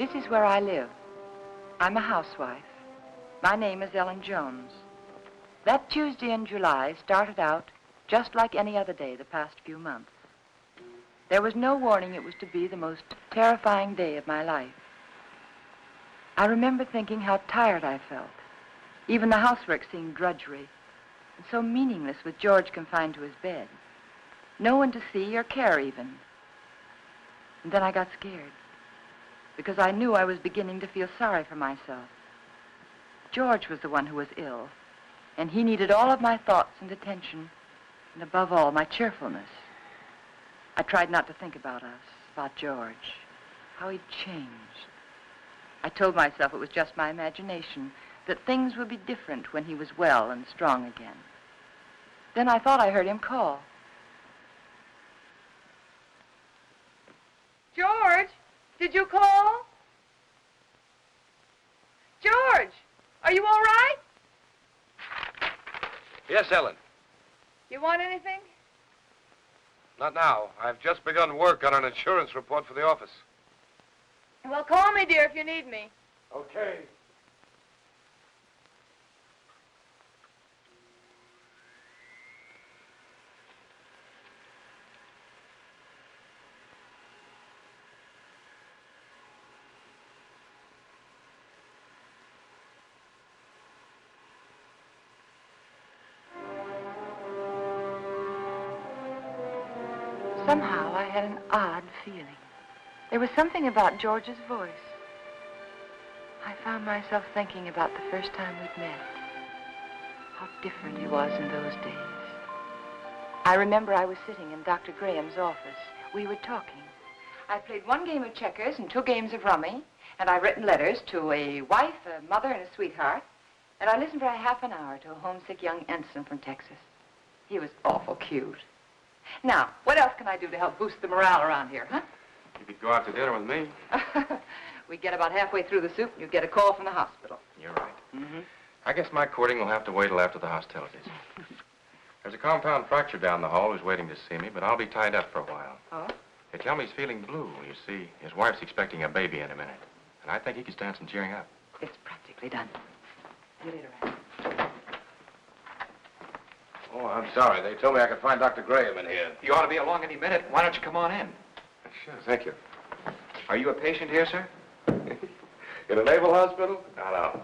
This is where I live. I'm a housewife. My name is Ellen Jones. That Tuesday in July started out just like any other day the past few months. There was no warning it was to be the most terrifying day of my life. I remember thinking how tired I felt. Even the housework seemed drudgery and so meaningless with George confined to his bed. No one to see or care even. And then I got scared because I knew I was beginning to feel sorry for myself. George was the one who was ill, and he needed all of my thoughts and attention, and above all, my cheerfulness. I tried not to think about us, about George, how he'd changed. I told myself it was just my imagination, that things would be different when he was well and strong again. Then I thought I heard him call. George, did you call? George, are you all right? Yes, Ellen. You want anything? Not now. I've just begun work on an insurance report for the office. Well, call me, dear, if you need me. Okay. Somehow I had an odd feeling. There was something about George's voice. I found myself thinking about the first time we'd met. How different he was in those days. I remember I was sitting in Dr. Graham's office. We were talking. I played one game of checkers and 2 games of rummy, and I written letters to a wife, a mother, and a sweetheart, and I listened for a half an hour to a homesick young ensign from Texas. He was awful cute. Now, what else can I do to help boost the morale around here, huh? You could go out to dinner with me. We get about halfway through the soup, and you get a call from the hospital. You're right. Mm-hmm. I guess my courting will have to wait till after the hostilities. There's a compound fracture down the hall who's waiting to see me, but I'll be tied up for a while. Oh? They tell me he's feeling blue. You see, his wife's expecting a baby in a minute. And I think he could stand some cheering up. It's practically done. See you later, Ann. Oh, I'm sorry. They told me I could find Dr. Graham in here. You ought to be along any minute. Why don't you come on in? Sure, thank you. Are you a patient here, sir? In a naval hospital? No.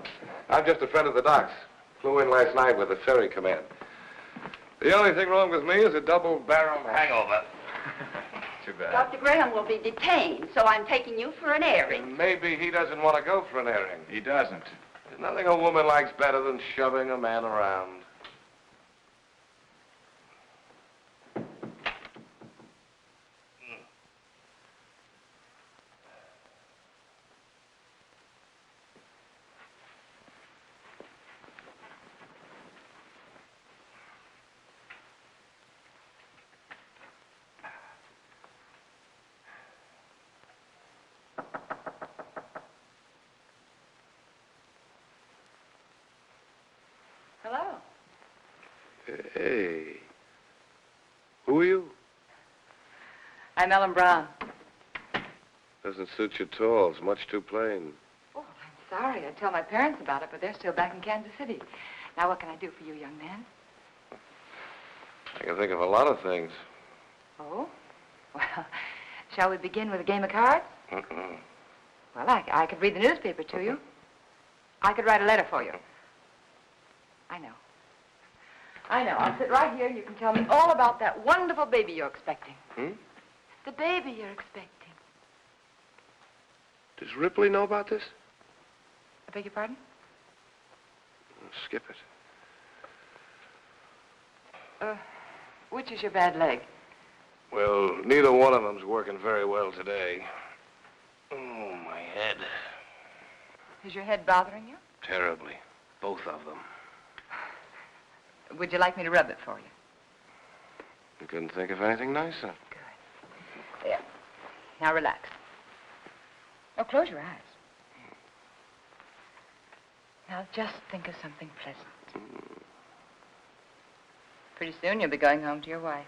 I'm just a friend of the doc's. Flew in last night with the ferry command. The only thing wrong with me is a double-barrel hangover. Too bad. Dr. Graham will be detained, so I'm taking you for an airing. And maybe he doesn't want to go for an airing. He doesn't. There's nothing a woman likes better than shoving a man around. Hello. Hey. Who are you? I'm Ellen Brown. Doesn't suit you at all. It's much too plain. Oh, I'm sorry. I'd tell my parents about it, but they're still back in Kansas City. Now, what can I do for you, young man? I can think of a lot of things. Oh? Well, shall we begin with a game of cards? Mm-mm. Well, I could read the newspaper to you. I could write a letter for you. I know. I'll sit right here and you can tell me all about that wonderful baby you're expecting. Hmm? The baby you're expecting. Does Ripley know about this? I beg your pardon? Skip it. Which is your bad leg? Well, neither one of them's working very well today. Oh, my head. Is your head bothering you? Terribly. Both of them. Would you like me to rub it for you? You couldn't think of anything nicer. Good. There. Now relax. Oh, close your eyes. Now just think of something pleasant. Pretty soon you'll be going home to your wife.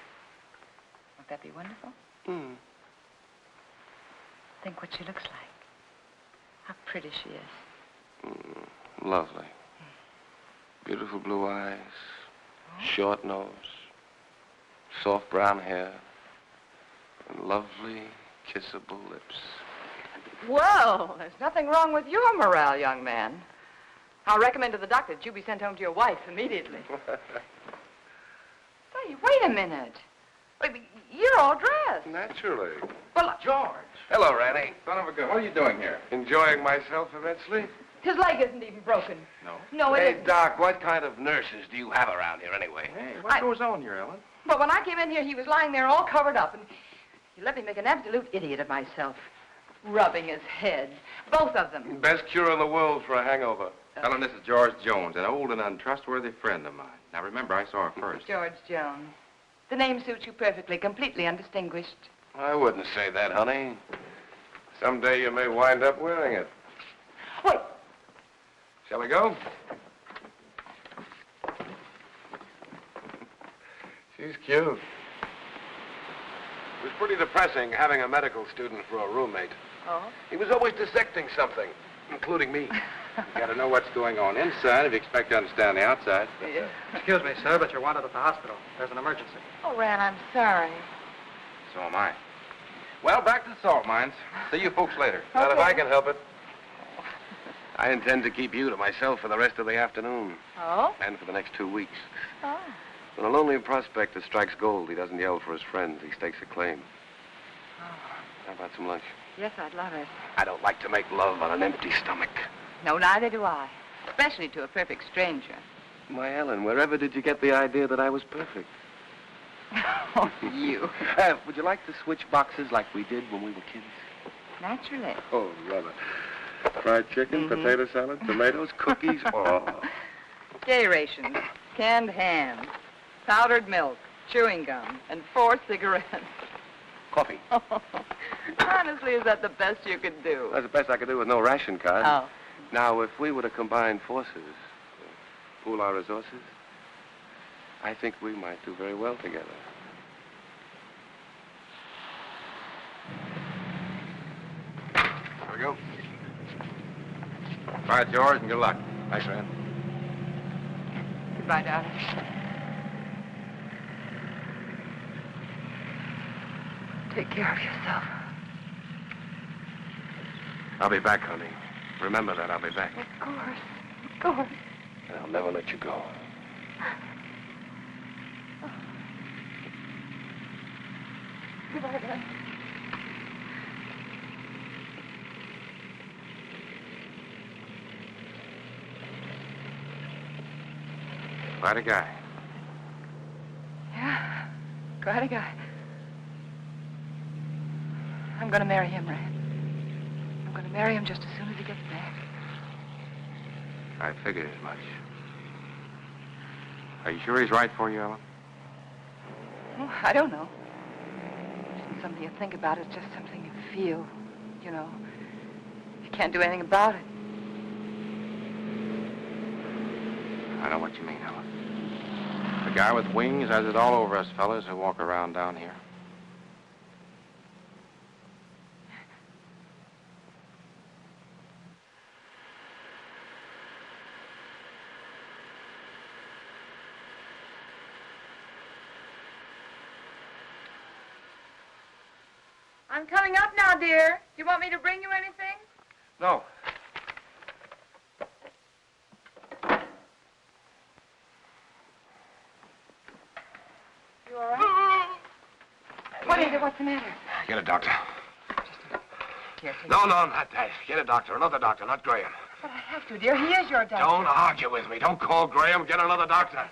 Won't that be wonderful? Hmm. Think what she looks like. How pretty she is. Lovely. Beautiful blue eyes, short nose, soft brown hair, and lovely, kissable lips. Well, there's nothing wrong with your morale, young man. I'll recommend to the doctor that you be sent home to your wife immediately. Hey, wait a minute. Wait, you're all dressed. Naturally. Well, George! Hello, Randy. Son of a gun, what are you doing here? Enjoying myself immensely? his leg isn't even broken. No? No, it Hey, isn't. Doc, what kind of nurses do you have around here anyway? Hey, what goes on here, Ellen? But when I came in here, he was lying there all covered up, and he let me make an absolute idiot of myself. Rubbing his head. Both of them. Best cure in the world for a hangover. Ellen, this is George Jones, an old and untrustworthy friend of mine. Now, remember, I saw her first. George Jones. The name suits you perfectly, completely undistinguished. I wouldn't say that, honey. Someday you may wind up wearing it. Wait. Shall we go? She's cute. It was pretty depressing having a medical student for a roommate. Oh? He was always dissecting something, including me. You gotta know what's going on inside if you expect to understand the outside. Yeah. Excuse me, sir, but you're wanted at the hospital. There's an emergency. Oh, Ran, I'm sorry. So am I. Well, back to the salt mines. See you folks later. Not if I can help it. I intend to keep you to myself for the rest of the afternoon. Oh? And for the next 2 weeks. Oh. When a lonely prospector strikes gold, he doesn't yell for his friends. He stakes a claim. How about some lunch? Yes, I'd love it. I don't like to make love on an empty stomach. No, neither do I. Especially to a perfect stranger. My Ellen, wherever did you get the idea that I was perfect? Oh, you. Would you like to switch boxes like we did when we were kids? Naturally. Oh, rather. Fried chicken, potato salad, tomatoes, cookies. Oh. Gay rations, canned hams, powdered milk, chewing gum, and 4 cigarettes. Coffee. Honestly, is that the best you could do? That's the best I could do with no ration card. Oh. Now, if we were to combine forces, pool our resources, I think we might do very well together. Here we go. All right, George, and good luck. Thanks, Rand. Goodbye, darling. Take care of yourself. I'll be back, honey. Remember that, I'll be back. Of course. Of course. And I'll never let you go. Goodbye, darling. Quite a guy. Yeah, quite a guy. I'm going to marry him, Rand. I'm going to marry him just as soon as he gets back. I figured as much. Are you sure he's right for you, Ellen? Oh, I don't know. It isn't something you think about. It's just something you feel, you know. You can't do anything about it. I know what you mean, Ellen. The guy with wings has it all over us fellas who walk around down here. I'm coming up now, dear. Do you want me to bring you anything? No. You all right? What is it? What's the matter? Get a doctor. Here, take No, not that. Get a doctor. Another doctor, not Graham. But I have to, dear. He is your doctor. Don't argue with me. Don't call Graham. Get another doctor.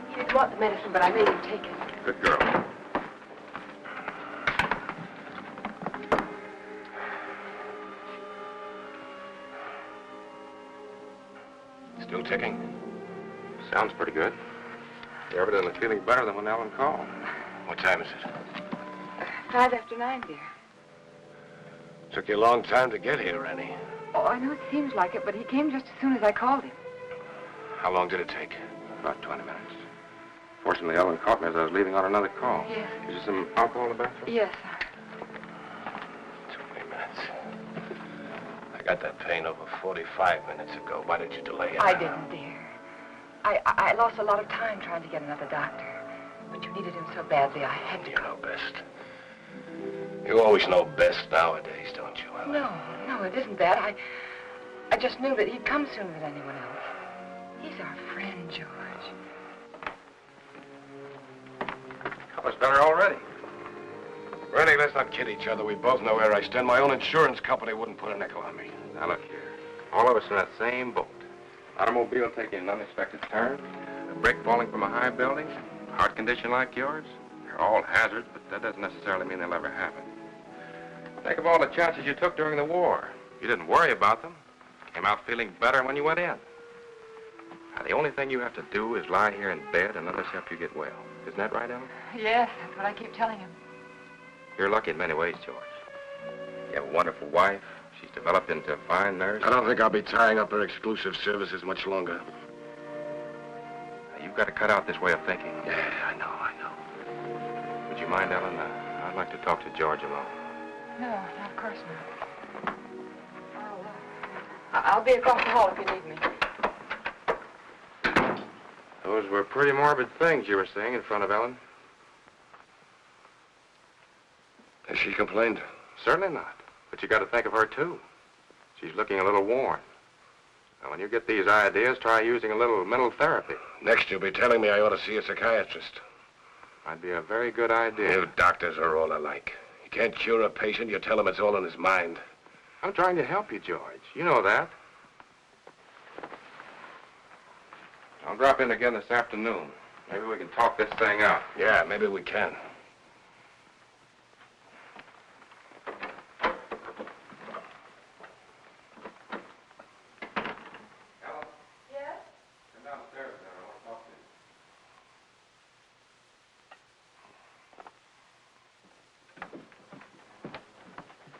He didn't want the medicine, but I made him take it. Good girl. ticking? Sounds pretty good. You're evidently feeling better than when Ellen called. What time is it? 5 after 9, dear. Took you a long time to get here, Annie. Oh, I know it seems like it, but he came just as soon as I called him. How long did it take? About 20 minutes. Fortunately, Ellen caught me as I was leaving on another call. Yes. Is there some alcohol in the bathroom? Yes. 20 minutes. I got that pain over 45 minutes ago. Why did you delay it? I didn't, dear. I lost a lot of time trying to get another doctor. But you needed him so badly, I had to You go. know best. You always know best nowadays, don't you, Ellen? No, it isn't that. I just knew that he'd come sooner than anyone else. He's our friend, George. Fella's better already. Rennie, let's not kid each other. We both know where I stand. My own insurance company wouldn't put a nickel on me. Now, look here. All of us in that same boat. Automobile taking an unexpected turn, a brick falling from a high building, heart condition like yours. They're all hazards, but that doesn't necessarily mean they'll ever happen. Think of all the chances you took during the war. You didn't worry about them. Came out feeling better when you went in. Now, the only thing you have to do is lie here in bed and let us help you get well. Isn't that right, Ellen? Yes, that's what I keep telling him. You're lucky in many ways, George. You have a wonderful wife. She's developed into a fine nurse. I don't think I'll be tying up her exclusive services much longer. Now, you've got to cut out this way of thinking. Yeah, I know. Would you mind, Ellen? I'd like to talk to George alone. No, of course not. I'll be across the hall if you need me. Those were pretty morbid things you were saying in front of Ellen. Has she complained? Certainly not. But you got to think of her, too. She's looking a little worn. Now, when you get these ideas, try using a little mental therapy. Next, you'll be telling me I ought to see a psychiatrist. Might be a very good idea. You doctors are all alike. You can't cure a patient, you tell him it's all in his mind. I'm trying to help you, George. You know that. I'll drop in again this afternoon. Maybe we can talk this thing out. Yeah, maybe we can. Yes? Come downstairs there. I want to talk to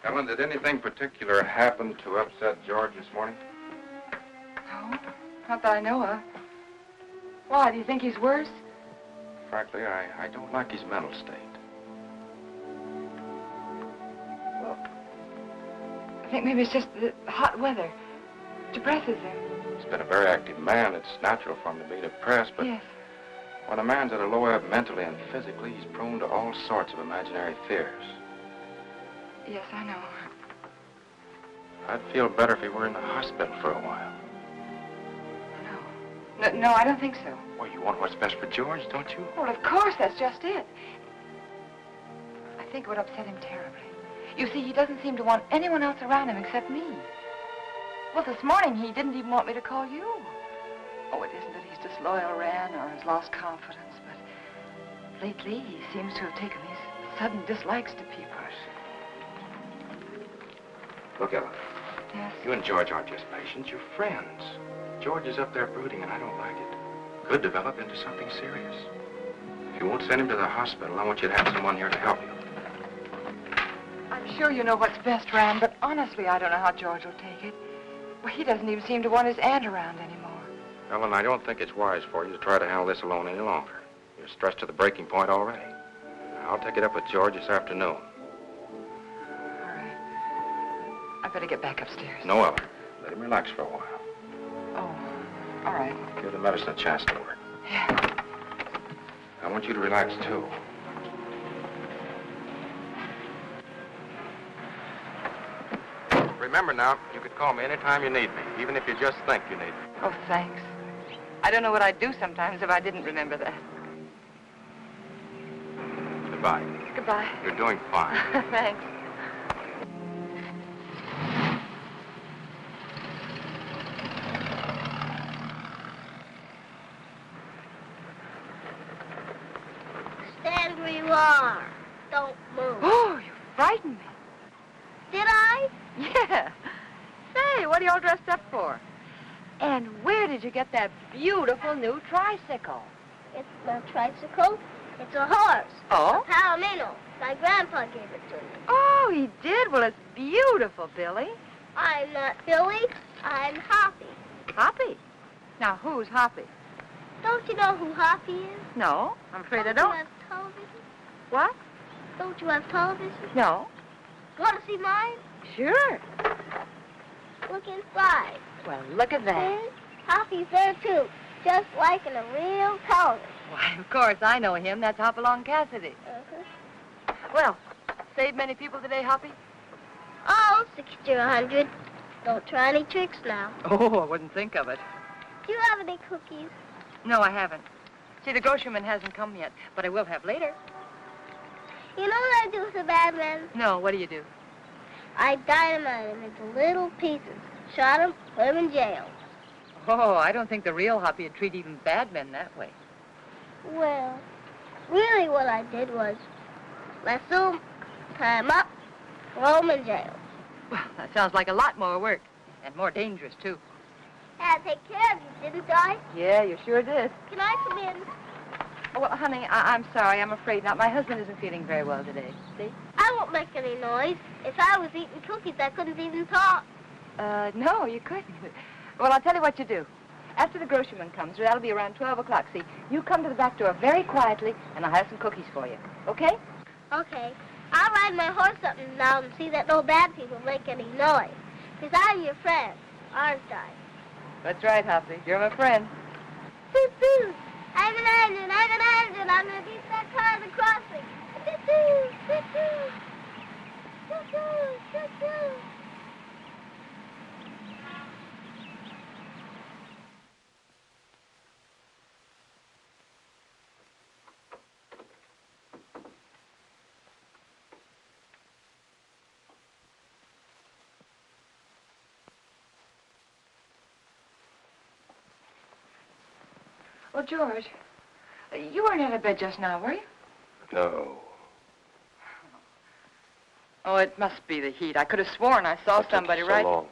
you. Ellen, did anything particular happen to upset George this morning? No, not that I know of. Why, do you think he's worse? Frankly, I don't like his mental state. Well, I think maybe it's just the hot weather. Depresses him. He's been a very active man. It's natural for him to be depressed, but Yes. when a man's at a low ebb mentally and physically, he's prone to all sorts of imaginary fears. Yes, I know. I'd feel better if he were in the hospital for a while. No, I don't think so. Well, you want what's best for George, don't you? Well, of course, that's just it. I think it would upset him terribly. You see, he doesn't seem to want anyone else around him except me. Well, this morning, he didn't even want me to call you. Oh, it isn't that he's disloyal, Ran, or has lost confidence, but lately, he seems to have taken these sudden dislikes to people. Look, Ellen, Yes? you and George aren't just patients, you're friends. George is up there brooding, and I don't like it. Could develop into something serious. If you won't send him to the hospital, I want you to have someone here to help you. I'm sure you know what's best, Ran, but honestly, I don't know how George will take it. Well, he doesn't even seem to want his aunt around anymore. Ellen, I don't think it's wise for you to try to handle this alone any longer. You're stressed to the breaking point already. I'll take it up with George this afternoon. All right. I better get back upstairs. No, Ellen. Let him relax for a while. Oh, all right. Give the medicine a chance to work. Yeah. I want you to relax, too. Remember now, you could call me anytime you need me, even if you just think you need me. Oh, thanks. I don't know what I'd do sometimes if I didn't remember that. Goodbye. Goodbye. You're doing fine. Thanks. Stand where you are. Don't move. Oh, you frightened me. Did I? Yeah. Say, what are you all dressed up for? And where did you get that beautiful new tricycle? It's not a tricycle. It's a horse. Oh? A Palomino. My grandpa gave it to me. Oh, he did? Well, it's beautiful, Billy. I'm not Billy. I'm Hoppy. Hoppy? Now, who's Hoppy? Don't you know who Hoppy is? No, I'm afraid I Don't don't. you have television? What? Don't you have television? No. Want to see mine? Sure. Look inside. Well, look at that. See? Hoppy's there, too. Just like in a real television. Why, of course, I know him. That's Hopalong Cassidy. Uh-huh. Well, saved many people today, Hoppy? Oh, 60 or 100. Don't try any tricks now. Oh, I wouldn't think of it. Do you have any cookies? No, I haven't. See, the groceryman hasn't come yet, but I will have later. You know what I do with the bad men? No, what do you do? I dynamite them into little pieces. Shot them, put them in jail. Oh, I don't think the real Hoppy would treat even bad men that way. Well, really what I did was lasso them, tie them up, throw them in jail. Well, that sounds like a lot more work, and more dangerous, too. Had to take care of you, didn't I? Yeah, you sure did. Can I come in? Oh, well, honey, I'm sorry. I'm afraid not. My husband isn't feeling very well today. See? I won't make any noise. If I was eating cookies, I couldn't even talk. No, you couldn't. Well, I'll tell you what you do. After the groceryman comes, that'll be around 12 o'clock, see? You come to the back door very quietly, and I'll have some cookies for you. Okay? Okay. I'll ride my horse up and down and see that no bad people make any noise. Because I'm your friend, aren't I? That's right, Hoppy. You're my friend. Toot-toot. I'm an engine. I'm going to beat that car at the crossing. Toot-toot. Toot-toot. Toot-toot. Toot-toot. Well, George, you weren't out of bed just now, were you? No. Oh, it must be the heat. I could have sworn I saw somebody so right... long?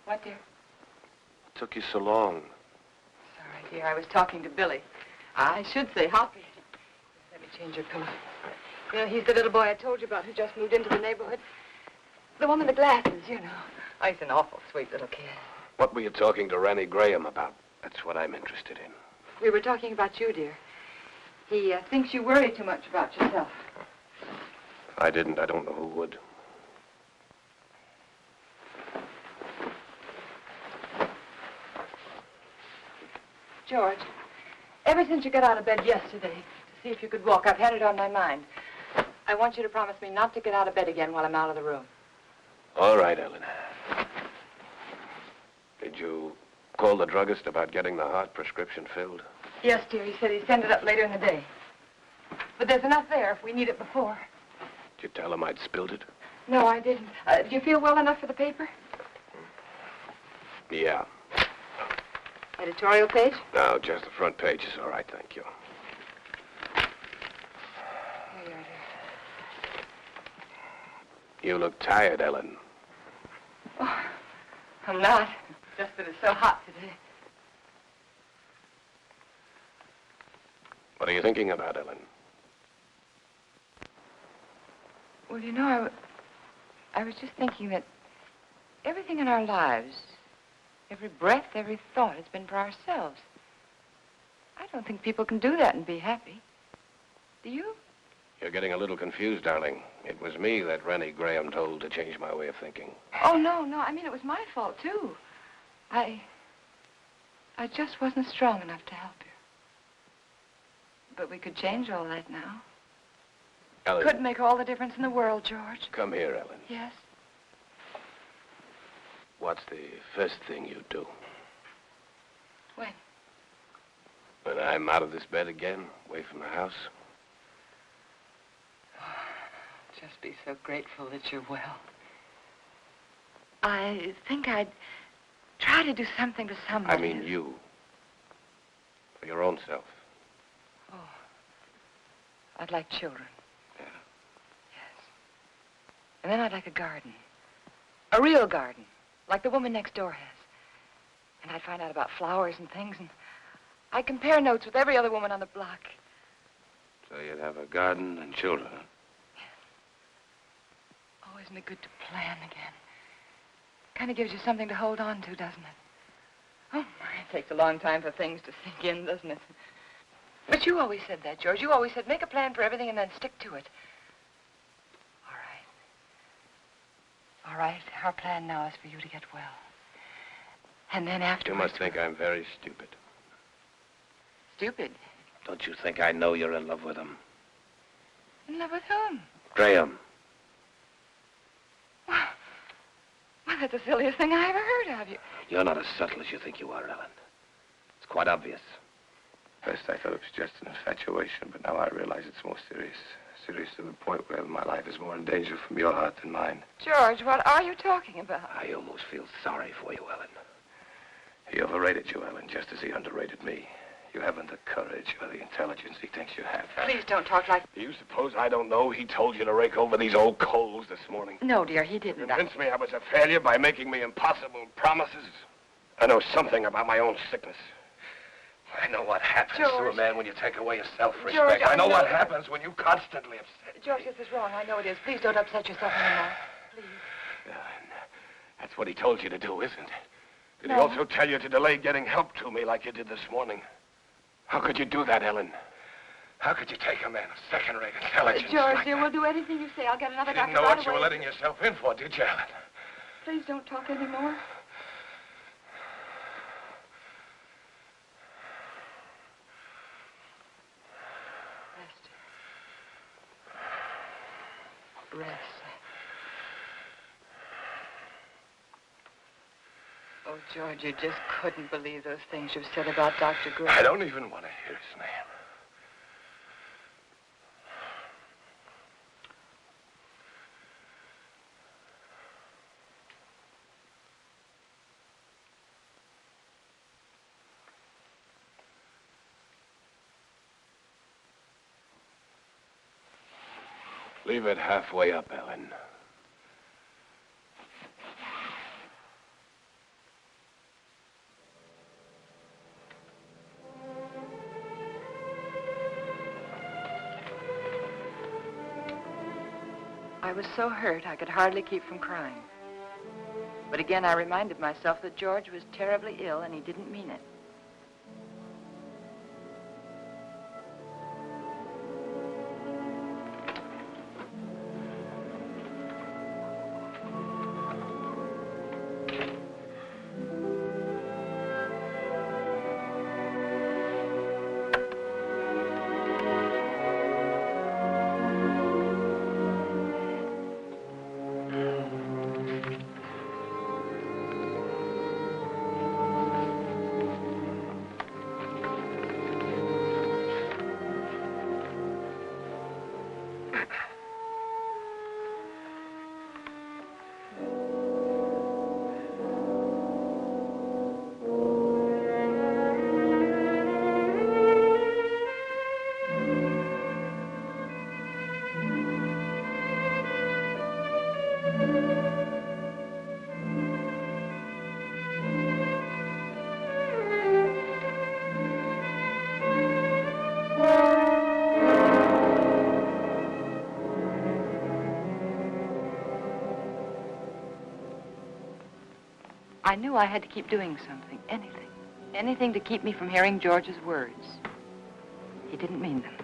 What, dear? It took you so long. Sorry, dear. I was talking to Billy. I should say Hoppy. Let me change your pillow. You know, he's the little boy I told you about who just moved into the neighborhood. The one with the glasses, you know. Oh, he's an awful sweet little kid. What were you talking to Rennie Graham about? That's what I'm interested in. We were talking about you, dear. He thinks you worry too much about yourself. If I didn't, I don't know who would. George, ever since you got out of bed yesterday to see if you could walk, I've had it on my mind. I want you to promise me not to get out of bed again while I'm out of the room. All right, Ellen. Did you call the druggist about getting the heart prescription filled? Yes, dear. He said he'd send it up later in the day. But there's enough there if we need it before. Did you tell him I'd spilled it? No, I didn't. Do you feel well enough for the paper? Yeah. Editorial page? No, just the front page is all right, thank you. Here you are, dear. You look tired, Ellen. Oh, I'm not. Just that it's so hot today. What are you thinking about, Ellen? Well, you know, I was just thinking that everything in our lives, every breath, every thought has been for ourselves. I don't think people can do that and be happy. Do you? You're getting a little confused, darling. It was me that Rennie Graham told to change my way of thinking. Oh, no. I mean, it was my fault, too. I just wasn't strong enough to help you. But we could change all that now. Ellen. Could make all the difference in the world, George. Come here, Ellen. Yes? What's the first thing you do? When? When I'm out of this bed again, away from the house? Just be so grateful that you're well. I think I'd try to do something to somebody. I mean you. For your own self. Oh. I'd like children. Yeah. Yes. And then I'd like a garden. A real garden. Like the woman next door has. And I'd find out about flowers and things, and I'd compare notes with every other woman on the block. So you'd have a garden and children, huh? Oh, isn't it good to plan again? Kind of gives you something to hold on to, doesn't it? Oh, my, it takes a long time for things to sink in, doesn't it? But you always said that, George. You always said make a plan for everything and then stick to it. All right. All right, our plan now is for you to get well. And then afterwards... You must think I'm very stupid. Stupid? Don't you think I know you're in love with him? In love with whom? Graham. Well, that's the silliest thing I ever heard of you. You're not as subtle as you think you are, Ellen. It's quite obvious. First, I thought it was just an infatuation, but now I realize it's more serious. Serious to the point where my life is more in danger from your heart than mine. George, what are you talking about? I almost feel sorry for you, Ellen. He overrated you, Ellen, just as he underrated me. You haven't the courage or the intelligence he thinks you have. Please don't talk like... Do you suppose I don't know he told you to rake over these old coals this morning? No, dear, he didn't. Convinced me I was a failure by making me impossible promises? I know something about my own sickness. I know what happens to a George. man when you take away his self-respect. George, I know I know what that. happens when you constantly upset. George, this is wrong. I know it is. Please don't upset yourself anymore. Please. That's what he told you to do, isn't it? Did he No. also tell you to delay getting help to me like you did this morning? How could you do that, Ellen? How could you take a man of second-rate intelligence George, like dear, that? we'll do anything you say. I'll get another You didn't doctor know right what you away. were letting yourself in for, did you, Ellen? Please don't talk anymore. Rest. Oh, George, you just couldn't believe those things you said about Dr. Graham. I don't even want to hear his name. Leave it halfway up, Ellen. I was so hurt I could hardly keep from crying. But again, I reminded myself that George was terribly ill and he didn't mean it. I knew I had to keep doing something, anything to keep me from hearing George's words. He didn't mean them.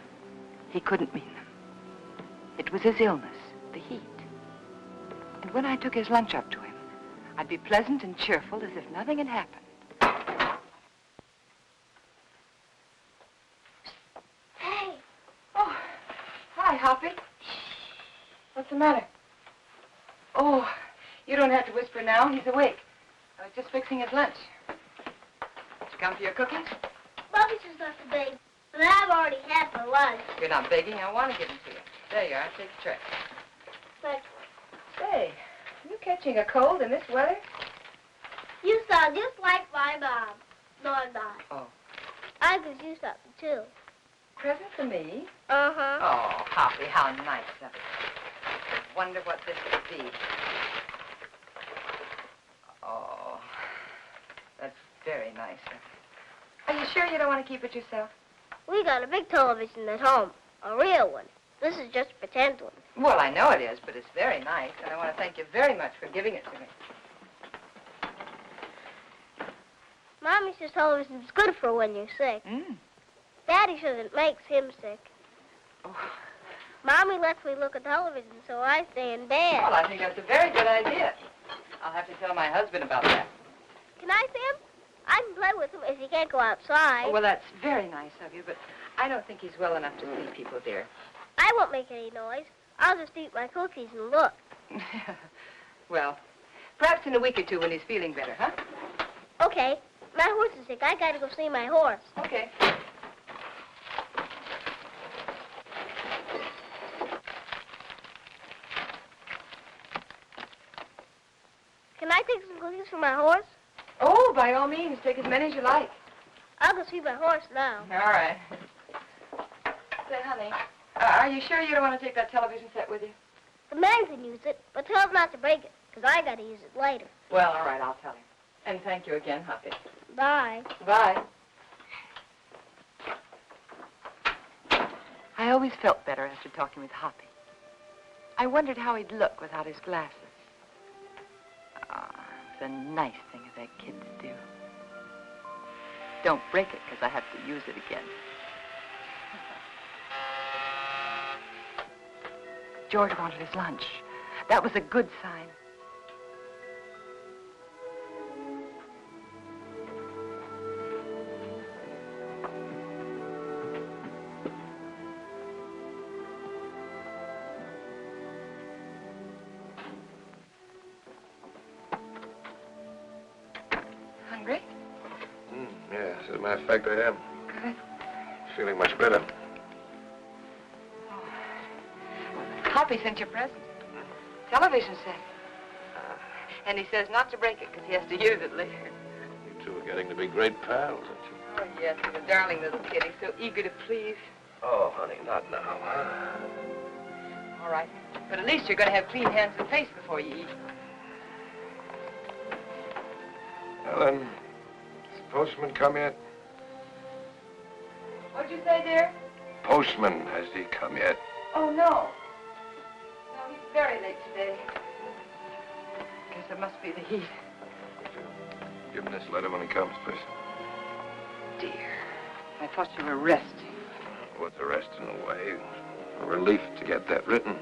He couldn't mean them. It was his illness, the heat. And when I took his lunch up to him, I'd be pleasant and cheerful as if nothing had happened. Hey, Oh, hi, Hoppy. What's the matter? Oh, you don't have to whisper now. He's awake. I was just fixing his lunch. Did you come for your cookies? Bubby's just left the bake, but I've already had my lunch. You're not begging. I want to give them to you. There you are. Take the tray. But Say, you catching a cold in this weather? you sound just like my mom. No, I'm not. Oh. I could use something, too. Present for me? Uh-huh. Oh, Hoppy, how nice of you. I wonder what this could be. Oh, that's very nice of you. Are you sure you don't want to keep it yourself? We got a big television at home, a real one. This is just a pretend one. Well, I know it is, but it's very nice, and I want to thank you very much for giving it to me. Mommy says television's good for when you're sick. Daddy says it makes him sick. Oh. Mommy lets me look at television, so I stay in bed. Well, I think that's a very good idea. I'll have to tell my husband about that. Can I see him? I can play with him if he can't go outside. Oh, well, that's very nice of you, but I don't think he's well enough to see people, dear. I won't make any noise. I'll just eat my cookies and look. Well, perhaps in a week or two when he's feeling better, huh? Okay. My horse is sick. I gotta go see my horse. Okay. Can I take some cookies for my horse? Oh, by all means, take as many as you like. I'll go see my horse now. All right. Say, honey, are you sure you don't want to take that television set with you? The man can use it, but tell him not to break it, because I gotta use it later. Well, all right, I'll tell him. And thank you again, Hoppy. Bye. Bye. I always felt better after talking with Hoppy. I wondered how he'd look without his glasses. Ah, it's a nice thing of that kid to do. Don't break it, because I have to use it again. George wanted his lunch. That was a good sign. Hungry? Yes, as a matter of fact, I am. Good. Feeling much better. Hoppy sent you a present. Television set. And he says not to break it because he has to use it later. You two are getting to be great pals, aren't you? Oh, yes, he's a darling little kid. He's so eager to please. Oh, honey, not now. All right. But at least you're going to have clean hands and face before you eat. Ellen, has the postman come yet? What'd you say, dear? Postman, has he come yet? Oh, no. No, he's very late today. Guess it must be the heat. Give him this letter when he comes, please. Dear, I thought you were resting. What's the rest in the way? A relief to get that written.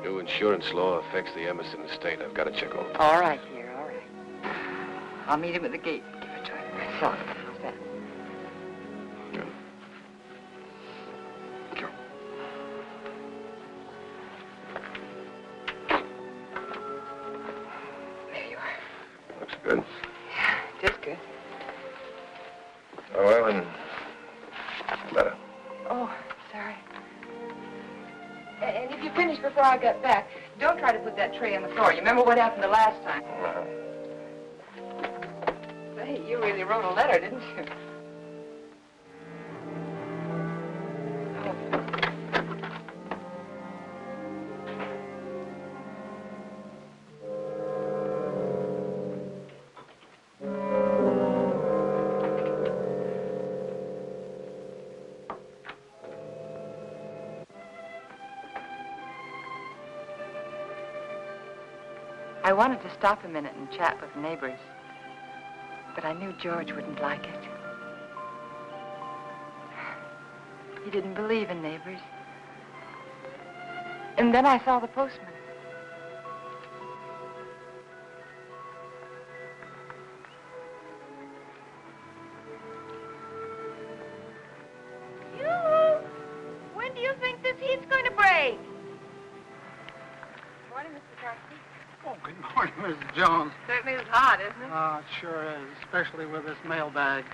New insurance law affects the Emerson estate. I've got to check over. All right, dear, all right. I'll meet him at the gate. Give it to him. So, how's that? Good. Sure. There you are. Looks good. Yeah, it is good. Oh, Ellen. Letter. Oh, sorry. And if you finish before I get back, don't try to put that tray on the floor. You remember what happened the last time? Say, you really wrote a letter, didn't you? I wanted to stop a minute and chat with neighbors, but I knew George wouldn't like it. He didn't believe in neighbors. And then I saw the postman. When do you think this heat's going to break? Morning, Mr. Carson. Oh, good morning, Mrs. Jones. Certainly is hot, isn't it? Oh, it sure is, especially with this mailbag.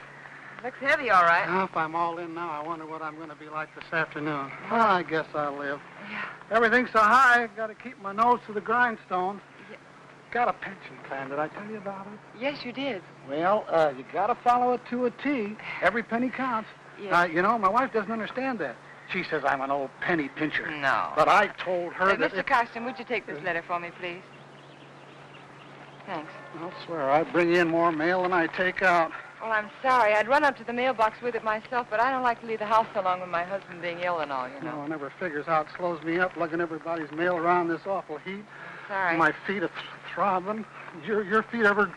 Looks heavy, all right. Now, if I'm all in now, I wonder what I'm going to be like this afternoon. Well, I guess I'll live. Yeah. Everything's so high, I've got to keep my nose to the grindstone. Yeah. Got a pension plan. Did I tell you about it? Yes, you did. Well, you got to follow it to a T. Every penny counts. Yes. You know, my wife doesn't understand that. She says I'm an old penny pincher. No. But I told her that Mr. Carson, would you take this letter for me, please? Thanks. I'll swear I bring in more mail than I take out. Well, I'm sorry. I'd run up to the mailbox with it myself, but I don't like to leave the house so long with my husband being ill and all, you know. No, I never figures how it slows me up lugging everybody's mail around this awful heat. Sorry. My feet are throbbing. Your feet ever...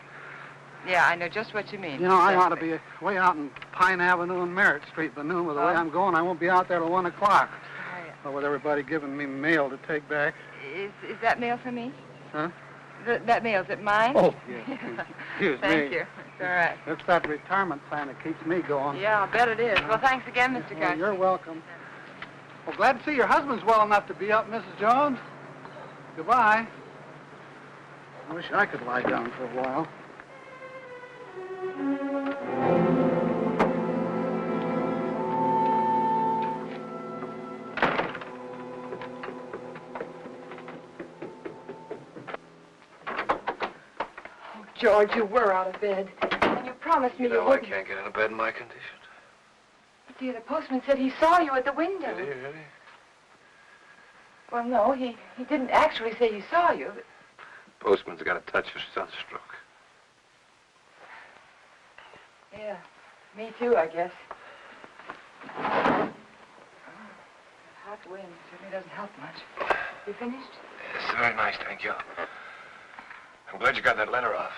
Yeah, I know just what you mean. You know, I ought to be way out in Pine Avenue and Merritt Street, but noon with the way I'm going, I won't be out there till 1 o'clock. Sorry. Well, with everybody giving me mail to take back. Is that mail for me? Huh? That mail, is it mine? Oh, yes. Excuse me. Thank you. It's all right. It's that retirement plan that keeps me going. Yeah, I'll bet it is. Well, thanks again, Mr. Well, Garcia. you're welcome. Well, glad to see your husband's well enough to be up, Mrs. Jones. Goodbye. I wish I could lie down for a while. George, you were out of bed. And you promised me You know I wouldn't. can't get into bed in my condition. But, dear, the postman said he saw you at the window. Did he, really? Well, no, he didn't actually say he saw you. But... Postman's got a touch of sunstroke. Yeah, me too, I guess. Hot wind certainly doesn't help much. You finished? It's very nice, thank you. I'm glad you got that letter off.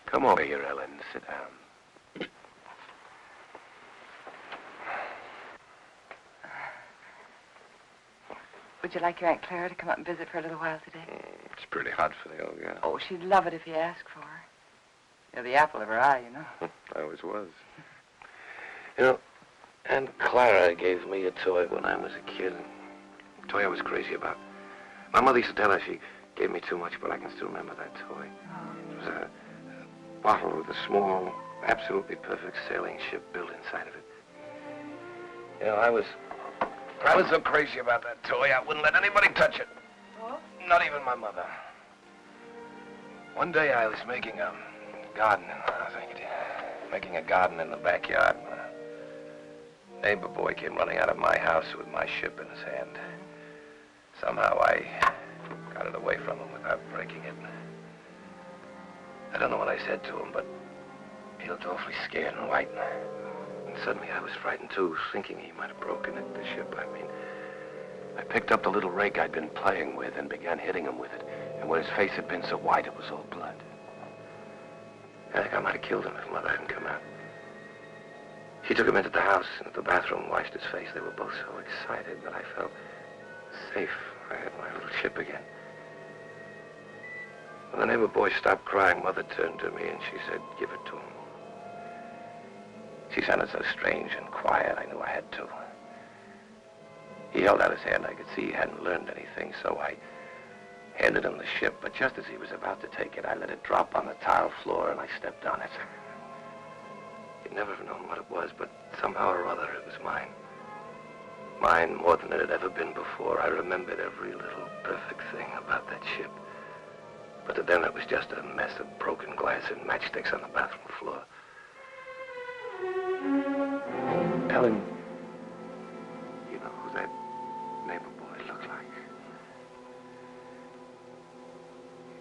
Come over here, Ellen. Sit down. Would you like your Aunt Clara to come up and visit for a little while today? It's pretty hot for the old gal. Oh, she'd love it if you asked for her. You're the apple of her eye, you know. I always was. You know, Aunt Clara gave me a toy when I was a kid. A toy I was crazy about. My mother used to tell her she gave me too much, but I can still remember that toy. It was a bottle with a small, absolutely perfect sailing ship built inside of it. You know, I was so crazy about that toy, I wouldn't let anybody touch it. Oh? Not even my mother. One day I was making a garden, making a garden in the backyard. A neighbor boy came running out of my house with my ship in his hand. Somehow I got it away from him without breaking it. I don't know what I said to him, but he looked awfully scared and white. And suddenly I was frightened too, thinking he might have broken it, the ship, I mean. I picked up the little rig I'd been playing with and began hitting him with it. And where his face had been so white, it was all blood. I think I might have killed him if Mother hadn't come out. She took him into the house, into the bathroom, washed his face. They were both so excited that I felt safe. I had my little ship again. When the neighbor boy stopped crying, Mother turned to me and she said, "Give it to him." She sounded so strange and quiet, I knew I had to. He held out his hand. I could see he hadn't learned anything, so I handed him the ship. But just as he was about to take it, I let it drop on the tile floor and I stepped on it. He'd never have known what it was, but somehow or other it was mine. Mine more than it had ever been before. I remembered every little perfect thing about that ship. But to them it was just a mess of broken glass and matchsticks on the bathroom floor. Ellen, you know who that neighbor boy looked like?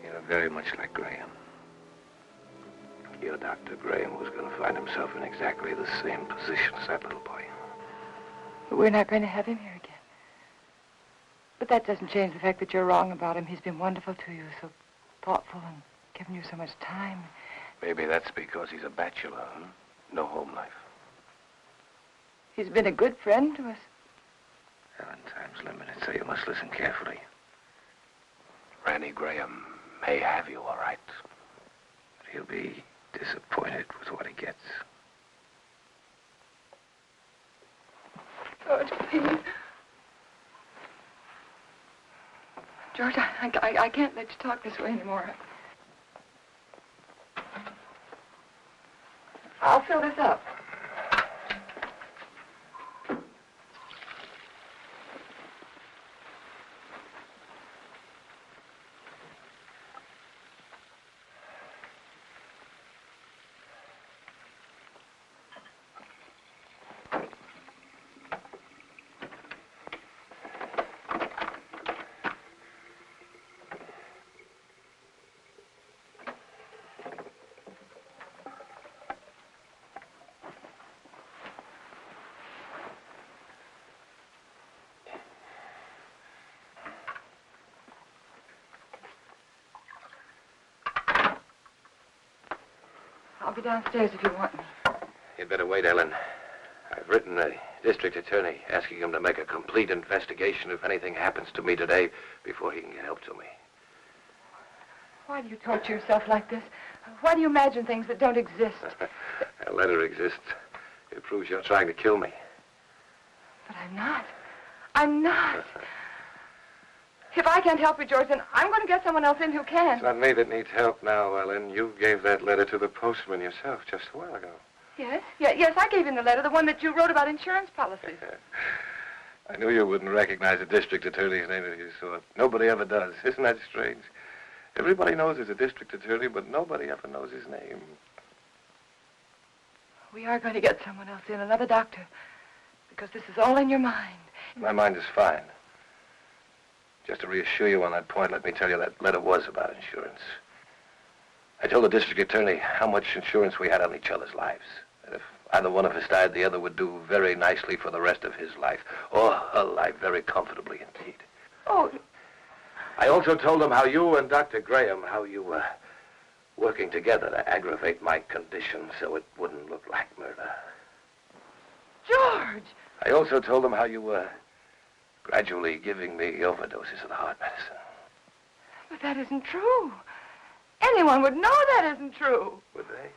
You know, very much like Graham. Your Dr. Graham was going to find himself in exactly the same position as that little boy. But we're not going to have him here again. But that doesn't change the fact that you're wrong about him. He's been wonderful to you, so thoughtful and given you so much time. Maybe that's because he's a bachelor, huh? No home life. He's been a good friend to us. Ellen, time's limited, so you must listen carefully. Randy Graham may have you, all right. But he'll be disappointed with what he gets. George, please. George, I can't let you talk this way anymore. I'll fill this up. I'll be downstairs if you want me. You'd better wait, Ellen. I've written the district attorney asking him to make a complete investigation if anything happens to me today before he can get help to me. Why do you torture yourself like this? Why do you imagine things that don't exist? A letter exists. It proves you're trying to kill me. But I'm not. I'm not. If I can't help you, George, then I'm going to get someone else in who can. It's not me that needs help now, Ellen. You gave that letter to the postman yourself just a while ago. Yes? Yes, I gave him the letter, the one that you wrote about insurance policies. I knew you wouldn't recognize a district attorney's name if you saw it. Nobody ever does. Isn't that strange? Everybody knows there's a district attorney, but nobody ever knows his name. We are going to get someone else in, another doctor, because this is all in your mind. My mind is fine. Just to reassure you on that point, let me tell you that letter was about insurance. I told the district attorney how much insurance we had on each other's lives. And if either one of us died, the other would do very nicely for the rest of his life. Or her life very comfortably indeed. Oh. I also told him how you and Dr. Graham, how you were working together to aggravate my condition so it wouldn't look like murder. George! I also told him how you were gradually giving me overdoses of the heart medicine. But that isn't true. Anyone would know that isn't true. Would they?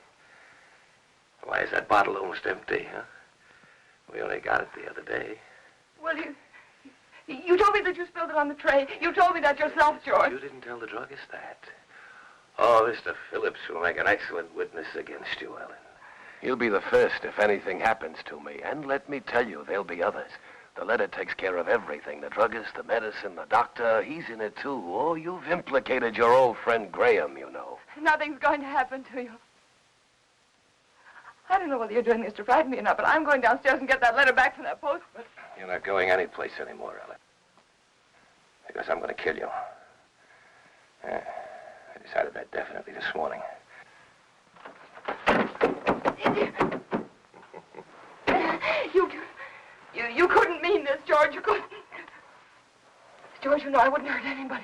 Why is that bottle almost empty, huh? We only got it the other day. Well, you told me that you spilled it on the tray. You told me that yourself, George. You didn't tell the druggist that. Oh, Mr. Phillips will make an excellent witness against you, Ellen. He'll be the first if anything happens to me. And let me tell you, there'll be others. The letter takes care of everything. The druggist, the medicine, the doctor, he's in it too. Oh, you've implicated your old friend Graham, you know. Nothing's going to happen to you. I don't know whether you're doing this to frighten me or not, but I'm going downstairs and get that letter back from that postman. You're not going anyplace anymore, Ellen. Because I'm going to kill you. I decided that definitely this morning. You couldn't mean this, George. You couldn't. George, you know I wouldn't hurt anybody.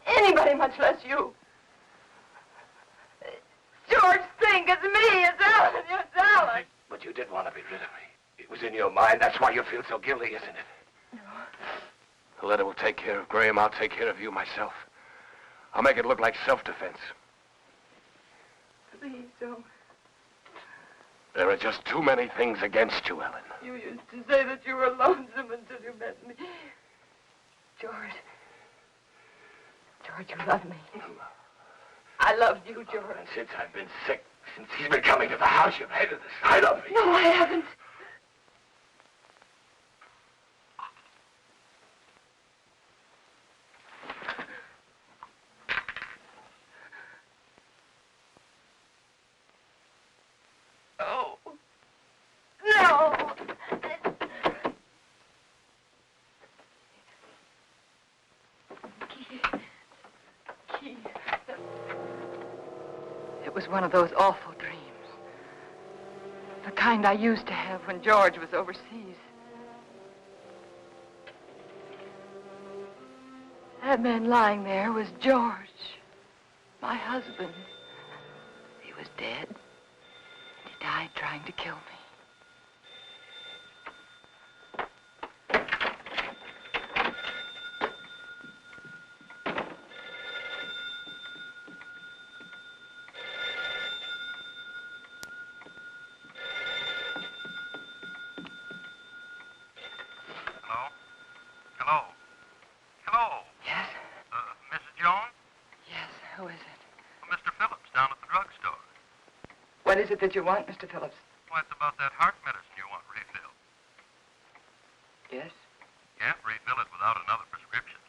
Anybody, much less you. George, think, it's me, it's Ellen, it's Ellen. But you did want to be rid of me. It was in your mind. That's why you feel so guilty, isn't it? No. The letter will take care of Graham. I'll take care of you myself. I'll make it look like self-defense. Please don't. There are just too many things against you, Ellen. You used to say that you were lonesome until you met me. George. George, you love me. I loved you, George. And since I've been sick, since he's been coming to the house, you've hated the sight of me. No, I haven't. Oh. No. Keith. It was one of those awful dreams. The kind I used to have when George was overseas. That man lying there was George, my husband. He was dead. He died trying to kill me. What is it that you want, Mr. Phillips? Well, it's about that heart medicine you want refilled. Yes? Can't refill it without another prescription.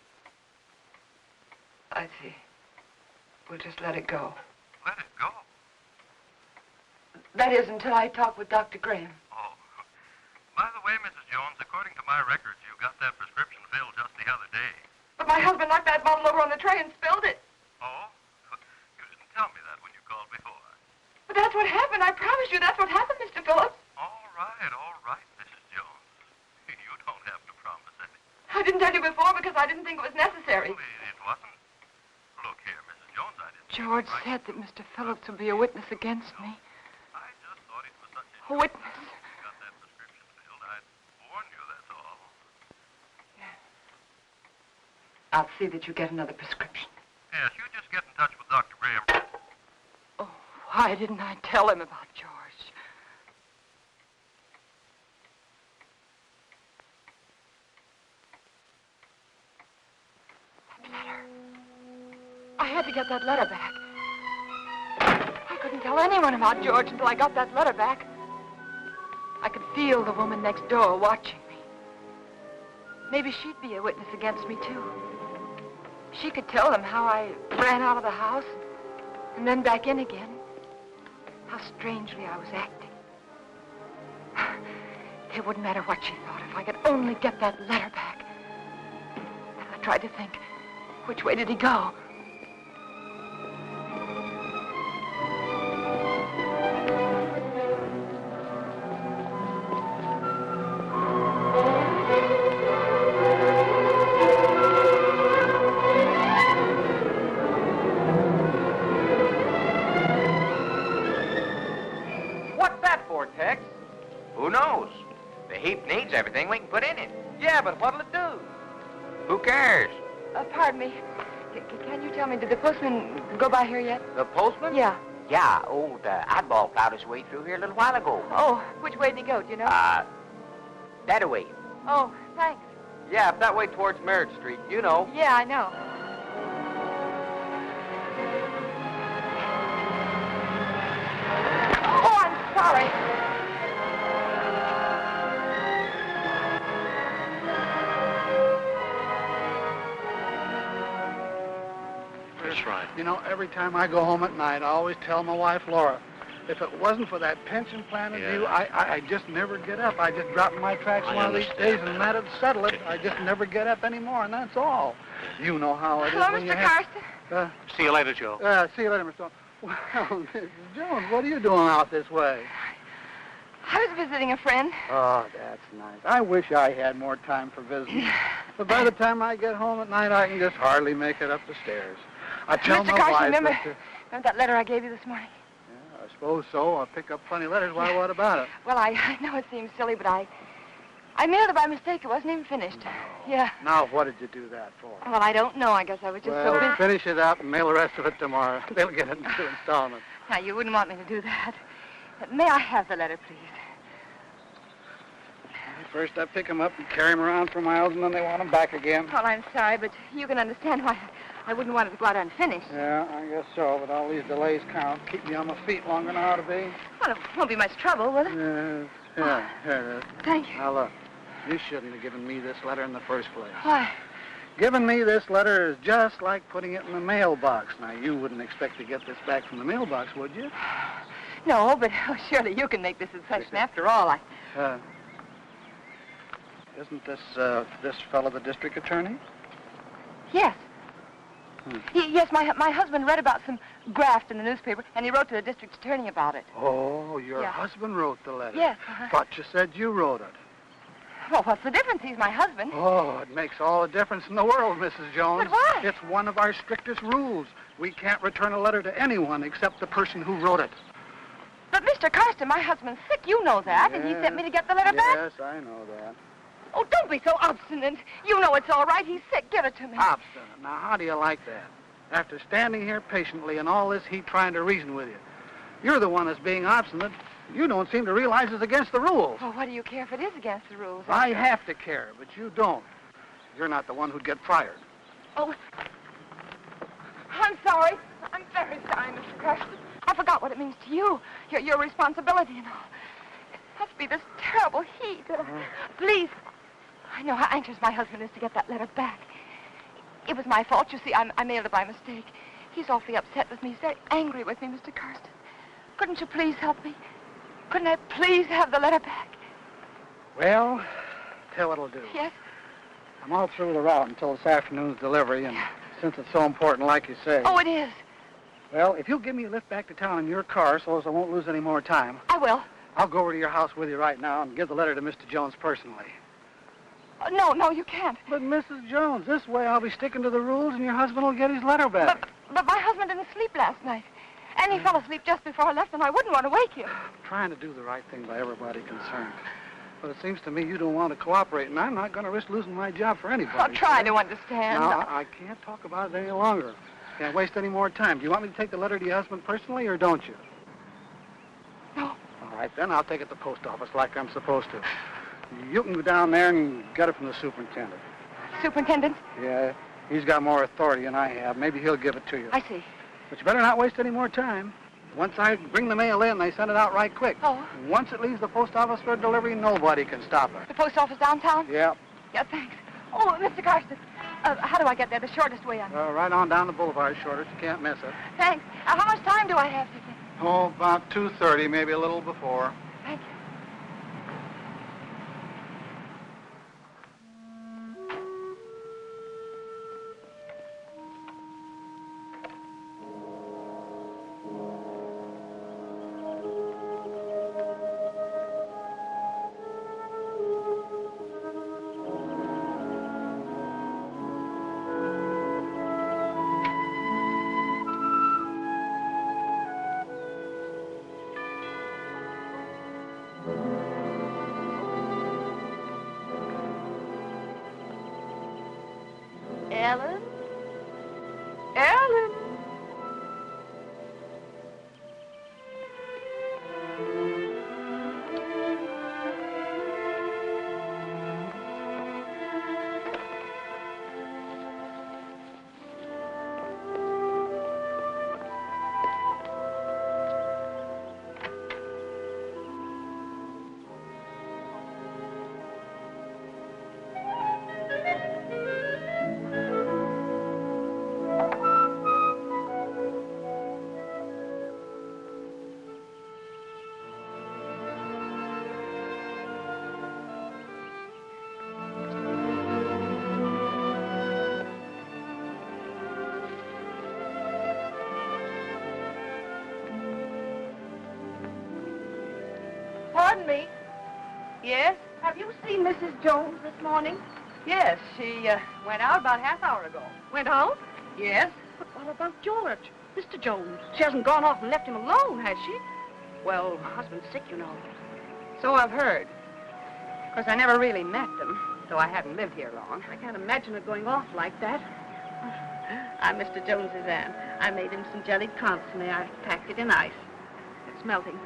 I see. We'll just let it go. Let it go? That is, until I talk with Dr. Graham. Oh. By the way, Mrs. Jones, according to my records, you got that prescription filled just the other day. But my husband knocked that bottle over on the tray and spilled it. Oh? You didn't tell me that when you called before. But that's what happened. I promise you that's what happened, Mr. Phillips. All right, Mrs. Jones. You don't have to promise anything. I didn't tell you before because I didn't think it was necessary. Well, it wasn't. Look here, Mrs. Jones, I didn't... George said that Mr. Phillips would be a witness against me. A witness. Got that prescription filled. I'd warn you, that's all. I'll see that you get another prescription. Yes, you just get in touch with Dr. Graham. Oh, why didn't I tell him about George? That letter. I had to get that letter back. I couldn't tell anyone about George until I got that letter back. I could feel the woman next door watching me. Maybe she'd be a witness against me, too. She could tell them how I ran out of the house and then back in again. How strangely I was acting. It wouldn't matter what she thought if I could only get that letter back. I tried to think, which way did he go? Who knows? The heap needs everything we can put in it. Yeah, but what'll it do? Who cares? Pardon me. Can you tell me, did the postman go by here yet? The postman? Yeah. Yeah, old Oddball plowed his way through here a little while ago. Oh, which way did he go, do you know? That away. Oh, thanks. Yeah, up that way towards Merritt Street. You know. Yeah, I know. Oh, I'm sorry. That's right. You know, every time I go home at night, I always tell my wife, Laura, if it wasn't for that pension plan of you, I just never get up. I just drop in my tracks one of these days, and that'd settle it. I just never get up anymore, and that's all. You know how it is. Hello, when Mr. you have... Carson. See you later, Joe. See you later, Mr. Jones. Well, Mrs. Jones, what are you doing out this way? I was visiting a friend. Oh, that's nice. I wish I had more time for visiting. But by the time I get home at night, I can just hardly make it up the stairs. I tell Mr. my Carson, wife remember that letter I gave you this morning? Yeah, I suppose so. I'll pick up funny letters. Why, what about it? Well, I know it seems silly, but I mailed it by mistake. It wasn't even finished. Yeah. Now, what did you do that for? Well, I don't know. I guess I was just so busy. Finish it up and mail the rest of it tomorrow. They'll get it in 2 installments. Now, you wouldn't want me to do that. May I have the letter, please? First, I pick them up and carry them around for miles, and then they want them back again. Well, I'm sorry, but you can understand why I wouldn't want it to go out unfinished. Yeah, I guess so, but all these delays count. Keep me on my feet longer than I ought to be. Well, it won't be much trouble, will it? Yes. Yeah, here it is. Thank you. Now, look, you shouldn't have given me this letter in the first place. Why? Giving me this letter is just like putting it in the mailbox. Now, you wouldn't expect to get this back from the mailbox, would you? No, but surely you can make this a session. After all, Isn't this fellow the district attorney? Yes. Yes, my husband read about some graft in the newspaper, and he wrote to the district attorney about it. Oh, your husband wrote the letter? Yes. Thought you said you wrote it. Well, what's the difference? He's my husband. Oh, it makes all the difference in the world, Mrs. Jones. But why? It's one of our strictest rules. We can't return a letter to anyone except the person who wrote it. But, Mr. Carson, my husband's sick. You know that, and he sent me to get the letter back. Yes, I know that. Oh, don't be so obstinate. You know it's all right. He's sick. Give it to me. Obstinate. Now, how do you like that? After standing here patiently in all this heat trying to reason with you, you're the one that's being obstinate. You don't seem to realize it's against the rules. Well, what do you care if it is against the rules? I have to care, but you don't. You're not the one who'd get fired. Oh, I'm sorry. I'm very sorry, Mr. Carson. I forgot what it means to you. Your responsibility and all. It must be this terrible heat. Please. I know how anxious my husband is to get that letter back. It was my fault. You see, I mailed it by mistake. He's awfully upset with me. He's very angry with me, Mr. Carson. Couldn't you please help me? Couldn't I please have the letter back? Well, tell what I'll do. Yes? I'm all through the route until this afternoon's delivery, and since it's so important, like you say... Oh, it is. Well, if you'll give me a lift back to town in your car so as I won't lose any more time... I will. I'll go over to your house with you right now and give the letter to Mr. Jones personally. No, you can't. But, Mrs. Jones, this way I'll be sticking to the rules and your husband will get his letter back. But my husband didn't sleep last night. And he fell asleep just before I left, and I wouldn't want to wake him. Trying to do the right thing by everybody concerned. But it seems to me you don't want to cooperate, and I'm not going to risk losing my job for anybody. I'll try to understand. No, I can't talk about it any longer. Can't waste any more time. Do you want me to take the letter to your husband personally, or don't you? No. All right, then I'll take it to the post office like I'm supposed to. You can go down there and get it from the superintendent. Superintendent? Yeah, he's got more authority than I have. Maybe he'll give it to you. I see. But you better not waste any more time. Once I bring the mail in, they send it out right quick. Oh. Once it leaves the post office for delivery, nobody can stop it. The post office downtown? Yeah. Yeah, thanks. Oh, Mr. Carson, how do I get there? The shortest way on. Right on down the boulevard, shortest. You can't miss it. Thanks. How much time do I have, do you think? Oh, about 2:30, maybe a little before. Thank you. Ellen? Ellen! Pardon me. Yes? Have you seen Mrs. Jones this morning? Yes, she went out about half hour ago. Went out? Yes? But what about George? Mr. Jones. She hasn't gone off and left him alone, has she? Well, Her husband's sick, you know. so I've heard. Of course, I never really met them, though I haven't lived here long. I can't imagine her going off like that. I'm Mr. Jones's aunt. I made him some jellied consomme. I packed it in ice. It's melting.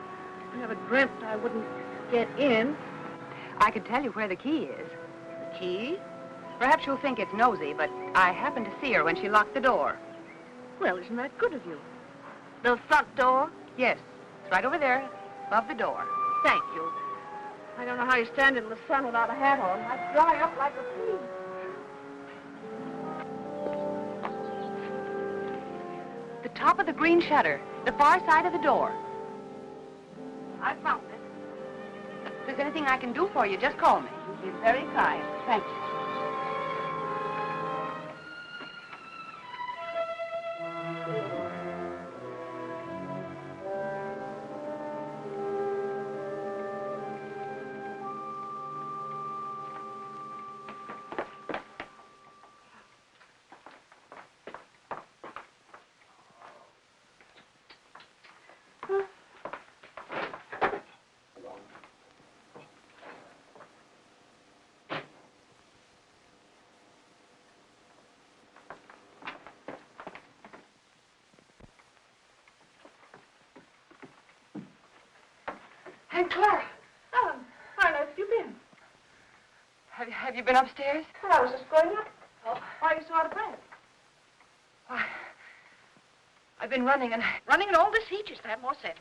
I never dreamt I wouldn't get in. I could tell you where the key is. The key? Perhaps you'll think it's nosy, but I happened to see her when she locked the door. Well, isn't that good of you? The front door? Yes, it's right over there, above the door. Thank you. I don't know how you stand in the sun without a hat on. I'd dry up like a pea. The top of the green shutter, the far side of the door. I found it. If there's anything I can do for you, just call me. You've been very kind. Thank you. Aunt Clara. Ellen, how on earth have you been? Have you been upstairs? Well, I was just going up. Oh, why are you so out of breath? Why, I've been running and... Running in all this heat, you should have more sense.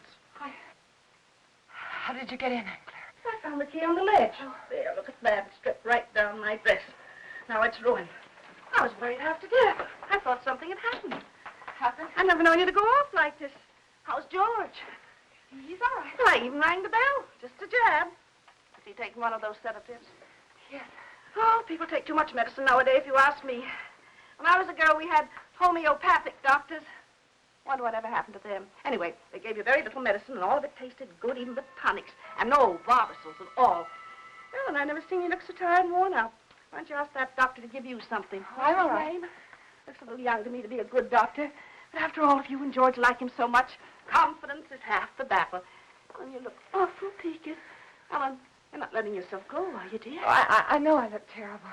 How did you get in, Aunt Clara? I found the key on the ledge. Oh, there, look at that. It stripped right down my dress. Now it's ruined. I was worried half to death. I thought something had happened. Happened? I never known you to go off like this. How's George? He's all right. Well, I even rang the bell. Just a jab. Is he taking one of those sedatives? Yes. Oh, people take too much medicine nowadays, if you ask me. When I was a girl, we had homeopathic doctors. Wonder whatever happened to them. Anyway, they gave you very little medicine, and all of it tasted good, even the tonics. And no Barbasils at all. Well, and I never seen you look so tired and worn out. Why don't you ask that doctor to give you something? I'm all right. Looks a little young to me to be a good doctor. After all, if you and George like him so much, confidence is half the battle. Ellen, you look awful peaked. Ellen, you're not letting yourself go, are you, dear? Oh, I know I look terrible.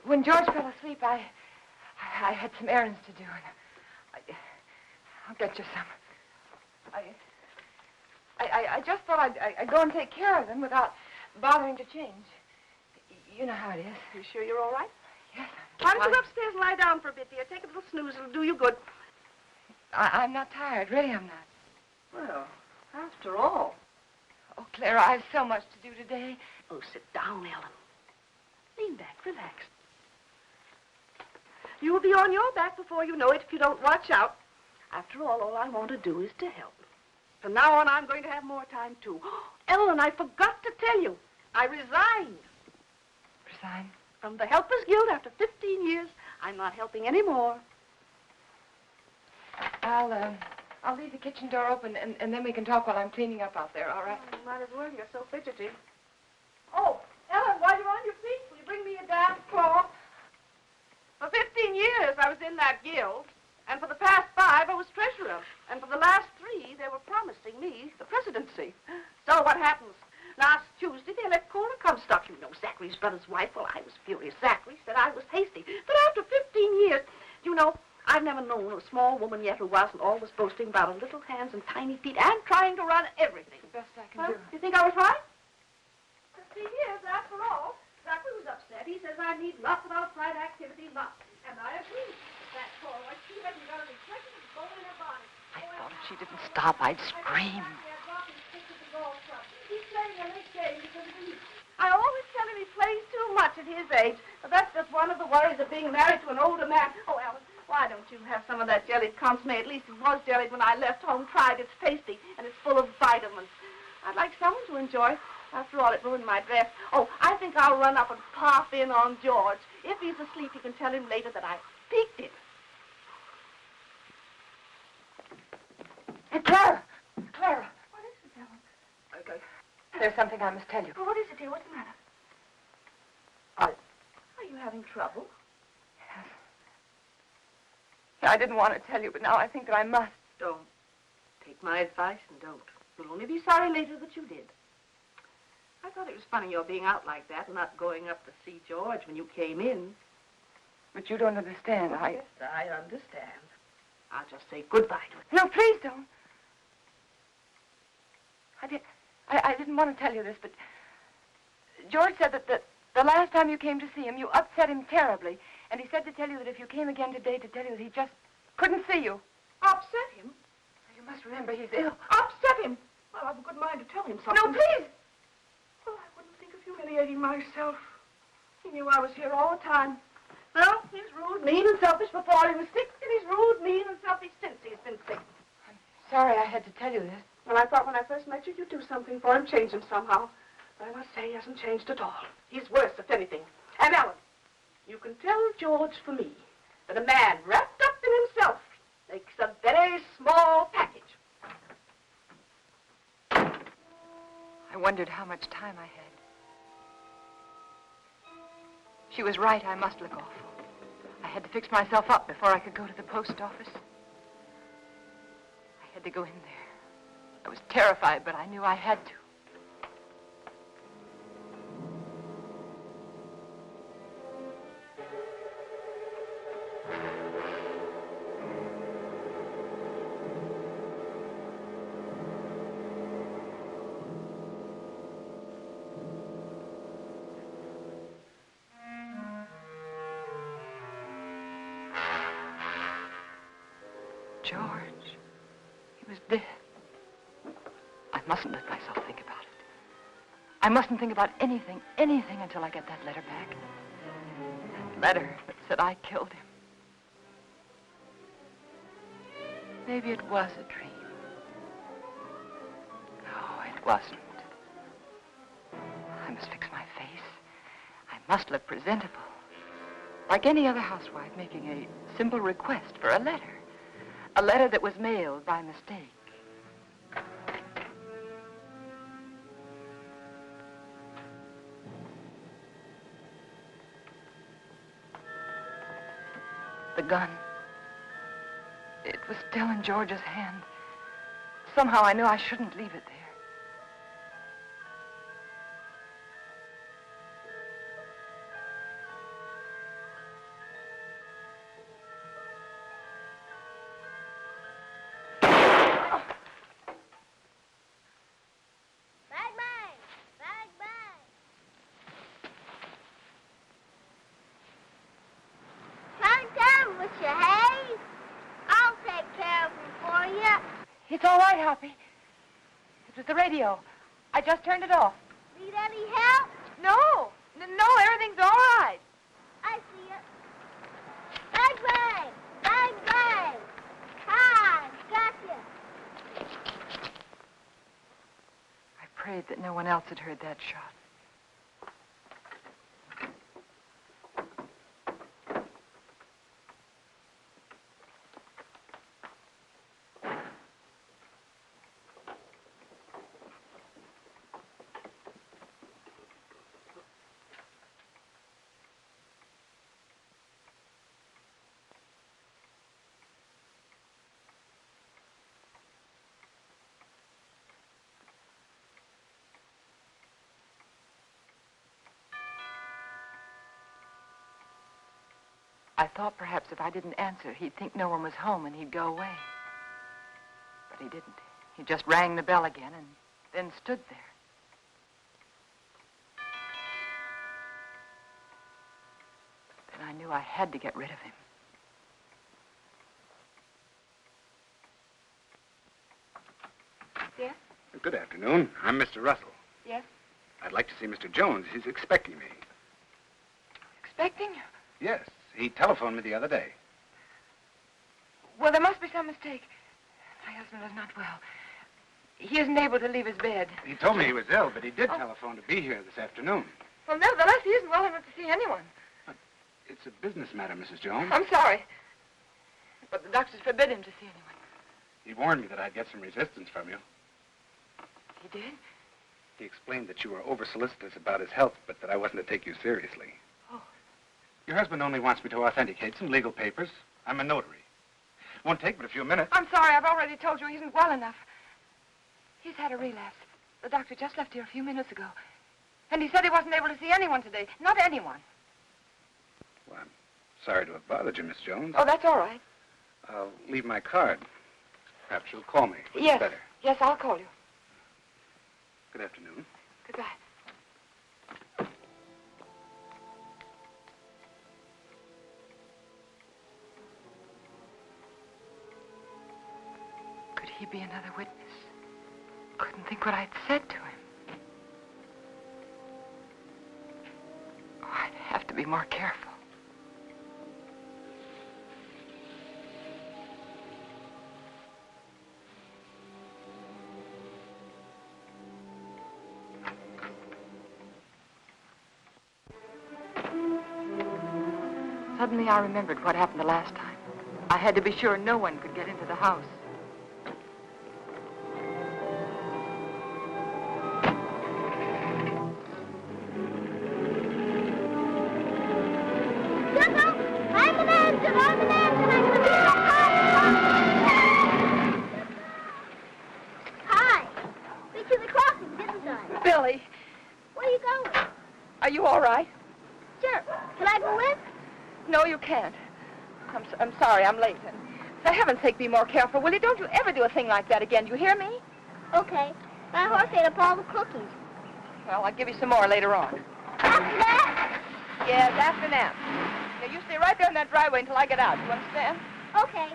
When George fell asleep, I had some errands to do, and I'll get you some. I just thought I'd go and take care of them without bothering to change. You know how it is. You sure you're all right? Yes. Why don't you go upstairs and lie down for a bit, dear? Take a little snooze. It'll do you good. I'm not tired. Really, I'm not. Well, after all. Oh, Clara, I have so much to do today. Oh, sit down, Ellen. Lean back. Relax. You will be on your back before you know it if you don't watch out. After all I want to do is to help. From now on, I'm going to have more time, too. Ellen, I forgot to tell you. I resigned. Resign? From the Helpers Guild after 15 years. I'm not helping anymore. I'll leave the kitchen door open, and then we can talk while I'm cleaning up out there, all right? Oh, you might as well. You're so fidgety. Oh, Ellen, while you're on your feet, will you bring me a damp cloth? For 15 years, I was in that guild. And for the past 5, I was treasurer. And for the last 3, they were promising me the presidency. So what happens? Last Tuesday, they let Cora Comstock. You know, Zachary's brother's wife. Well, I was furious. Zachary said I was hasty. But after 15 years, you know, I've never known a small woman yet who wasn't always boasting about her little hands and tiny feet and trying to run everything. The best I can do. You think I was right? 15 years, after all. Zachary was upset. He says I need lots of outside activity, lots. And I agree. That Cora, she hasn't got a reflection of bone in her body. I thought if she didn't stop, I'd scream. He's playing a late game because of the heat. I always tell him he plays too much at his age, but that's just one of the worries of being married to an older man. Oh, Alan, why don't you have some of that jellied consomme? At least it was jellied when I left home. Tried. It's tasty, and it's full of vitamins. I'd like someone to enjoy. After all, it ruined my dress. Oh, I think I'll run up and pop in on George. If he's asleep, you can tell him later that I peeked him. Hey, Clara! Clara! What is it, Ellen? Okay. There's something I must tell you. Oh, what is it, dear? What's the matter? Are you having trouble? Yes. I didn't want to tell you, but now I think that I must. Don't. Take my advice and don't. You'll only be sorry later that you did. I thought it was funny your being out like that and not going up to see George when you came in. But you don't understand. Yes, I understand. I'll just say goodbye to him. No, please don't. I didn't want to tell you this, but George said that the last time you came to see him, you upset him terribly. And he said to tell you that if you came again today, to tell you that he just couldn't see you. Upset him? You must remember he's ill. Upset him? Well, I've a good mind to tell him something. No, please. Well, I wouldn't think of humiliating myself. He knew I was here all the time. Well, he's rude, mean, and selfish before he was sick, and he's rude, mean, and selfish since he's been sick. I'm sorry I had to tell you this. Well, I thought when I first met you, you'd do something for him, change him somehow. But I must say he hasn't changed at all. He's worse, if anything. And Ellen, you can tell George for me that a man wrapped up in himself makes a very small package. I wondered how much time I had. She was right. I must look awful. I had to fix myself up before I could go to the post office. I had to go in there. I was terrified, but I knew I had to. George, he was dead. I mustn't let myself think about it. I mustn't think about anything until I get that letter back. That letter that said I killed him. Maybe it was a dream. No, it wasn't. I must fix my face. I must look presentable. Like any other housewife making a simple request for a letter. A letter that was mailed by mistake. The gun. It was still in George's hand. Somehow I knew I shouldn't leave it there. It's all right, Hoppy. It was the radio. I just turned it off. Need any help? No, everything's all right. I see it. Bang, bang! Bang, bang! Hi, gotcha. I prayed that no one else had heard that shot. I thought perhaps if I didn't answer, he'd think no one was home and he'd go away. But he didn't. He just rang the bell again and then stood there. Then I knew I had to get rid of him. Yes? Good afternoon. I'm Mr. Russell. Yes? I'd like to see Mr. Jones. He's expecting me. Expecting? Yes. He telephoned me the other day. Well, there must be some mistake. My husband is not well. He isn't able to leave his bed. He told me he was ill, but he did telephone to be here this afternoon. Well, nevertheless, he isn't well enough to see anyone. It's a business matter, Mrs. Jones. I'm sorry. But the doctors forbid him to see anyone. He warned me that I'd get some resistance from you. He did? He explained that you were over-solicitous about his health, but that I wasn't to take you seriously. Oh. Your husband only wants me to authenticate some legal papers. I'm a notary. Won't take but a few minutes. I'm sorry. I've already told you he isn't well enough. He's had a relapse. The doctor just left here a few minutes ago. And he said he wasn't able to see anyone today. Not anyone. Well, I'm sorry to have bothered you, Miss Jones. Oh, that's all right. I'll leave my card. Perhaps you'll call me. Yes. Better. Yes, I'll call you. Good afternoon. Goodbye. Could he be another witness? Couldn't think what I'd said to him. Oh, I'd have to be more careful. Suddenly I remembered what happened the last time. I had to be sure no one could get into the house. Hi. Been to the crossing, didn't I? Billy, Where are you going? are you all right? Sure. Can I go with? No, you can't. I'm sorry, I'm late. And for heaven's sake, be more careful, will you? Don't you ever do a thing like that again. Do you hear me? Okay. My horse ate up all the cookies. Well, I'll give you some more later on. After that? Yes, after nap. Now, you stay right there in that driveway until I get out. You understand? Okay.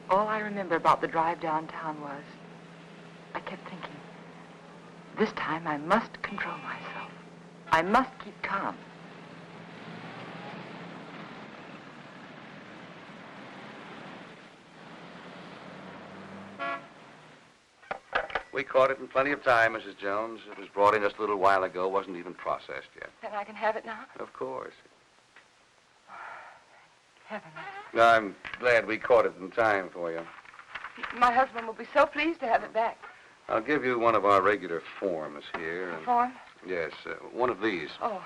All I remember about the drive downtown was I kept thinking, this time I must control myself. I must keep calm. We caught it in plenty of time, Mrs. Jones. It was brought in just a little while ago. Wasn't even processed yet. Then I can have it now? Of course. Heaven. I'm glad we caught it in time for you. My husband will be so pleased to have it back. I'll give you one of our regular forms here. A form? Yes, one of these. Oh.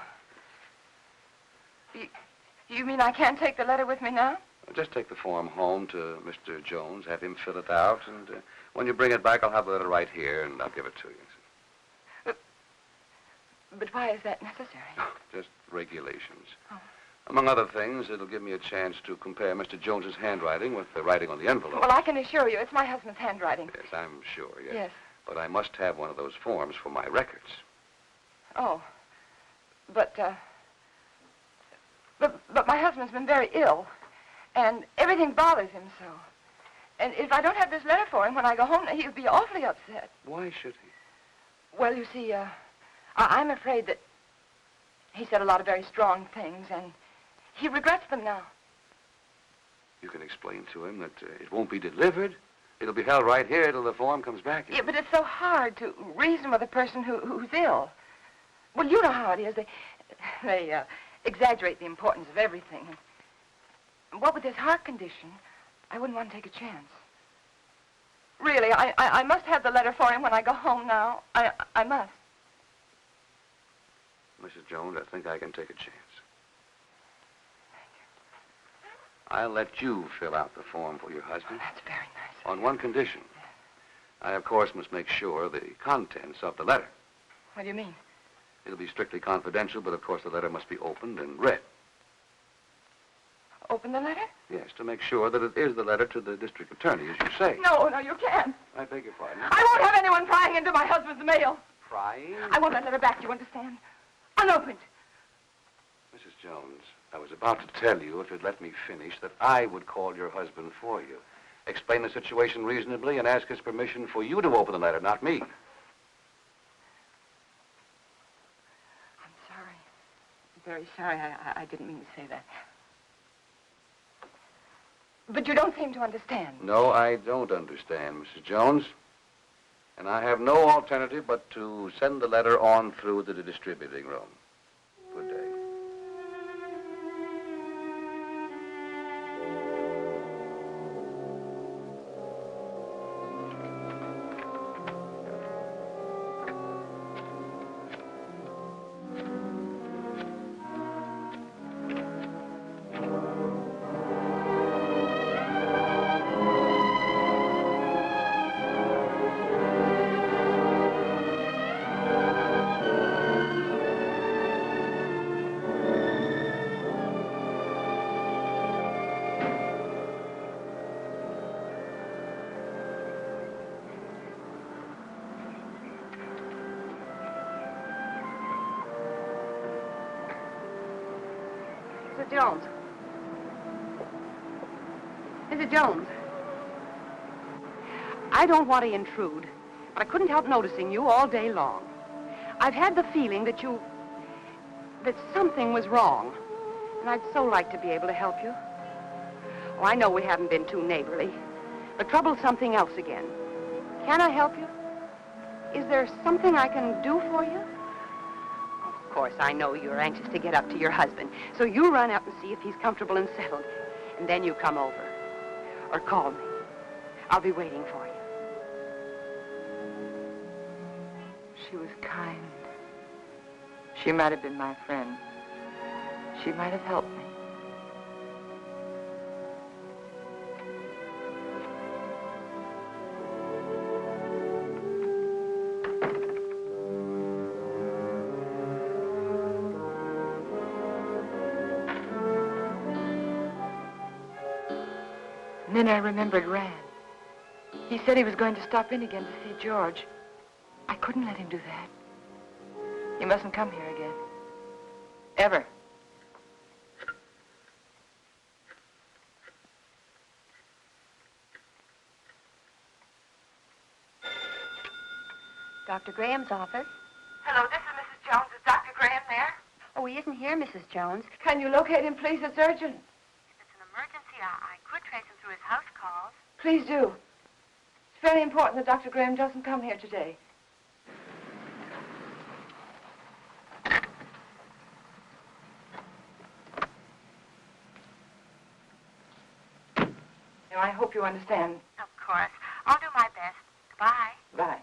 You mean I can't take the letter with me now? Just take the form home to Mr. Jones, have him fill it out, and when you bring it back, I'll have the letter right here, and I'll give it to you. But why is that necessary? Just regulations. Oh. Among other things, it'll give me a chance to compare Mr. Jones's handwriting with the writing on the envelope. Well, I can assure you it's my husband's handwriting. Yes, I'm sure, yes. Yes. But I must have one of those forms for my records. Oh. But my husband's been very ill, and everything bothers him so. And if I don't have this letter for him when I go home, he'll be awfully upset. Why should he? Well, you see, I'm afraid that he said a lot of very strong things, and he regrets them now. You can explain to him that it won't be delivered. It'll be held right here till the form comes back. Yeah, but it's so hard to reason with a person who's ill. Well, you know how it is. They exaggerate the importance of everything. And what with his heart condition, I wouldn't want to take a chance. Really, I must have the letter for him when I go home now. I must. Mrs. Jones, I think I can take a chance. I'll let you fill out the form for your husband. Oh, that's very nice. On one condition. I, of course, must make sure the contents of the letter. What do you mean? It'll be strictly confidential, but of course the letter must be opened and read. Open the letter? Yes, to make sure that it is the letter to the district attorney, as you say. No, you can't. I beg your pardon. I won't have anyone prying into my husband's mail. Prying? I want that letter back, you understand? Unopened. Mrs. Jones, I was about to tell you, if you'd let me finish, that I would call your husband for you. Explain the situation reasonably and ask his permission for you to open the letter, not me. I'm sorry. I'm very sorry. I didn't mean to say that. But you don't seem to understand. No, I don't understand, Mrs. Jones. And I have no alternative but to send the letter on through to the distributing room. Good day. Mr. Jones. Mr. Jones. I don't want to intrude, but I couldn't help noticing you all day long. I've had the feeling that something was wrong, and I'd so like to be able to help you. Oh, I know we haven't been too neighborly, but trouble's something else again. Can I help you? Is there something I can do for you? Of course, I know you're anxious to get up to your husband, so you run up and see if he's comfortable and settled, and then you come over. Or call me. I'll be waiting for you. She was kind. She might have been my friend. She might have helped me. And then I remembered Rand. He said he was going to stop in again to see George. I couldn't let him do that. He mustn't come here again. Ever. Dr. Graham's office. Hello, this is Mrs. Jones. Is Dr. Graham there? Oh, he isn't here, Mrs. Jones. Can you locate him, please? It's urgent. If it's an emergency, I could trace him through his house calls. Please do. It's very important that Dr. Graham doesn't come here today. Now, I hope you understand. Of course. I'll do my best. Goodbye. Bye.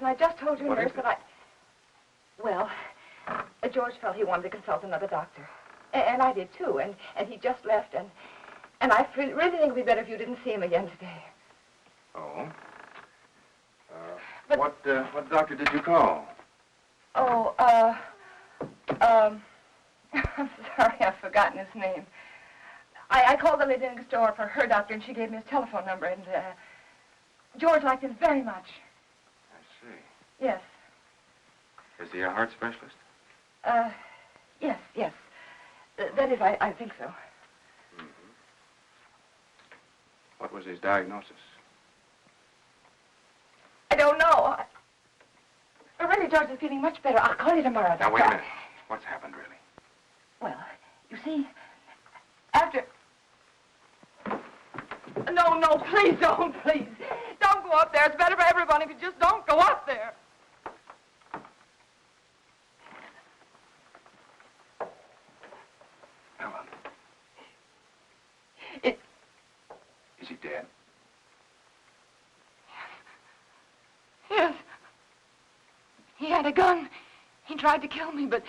Medicine, I just told your nurse that I... Well, George felt he wanted to consult another doctor. And I did, too. And he just left, and I really think it would be better if you didn't see him again today. Oh? What doctor did you call? Oh, I'm sorry, I've forgotten his name. I called the lady next door for her doctor, and she gave me his telephone number, and George liked him very much. I see. Yes. Is he a heart specialist? Yes. That is, I think so. Mm-hmm. What was his diagnosis? I don't know. But really, George is feeling much better. I'll call you tomorrow. Now, wait a minute. What's happened, really? Well, you see, after... No, please don't, please. Don't go up there. It's better for everyone if you just don't go up there. Helen. Is he dead? Yes. He had a gun. He tried to kill me, but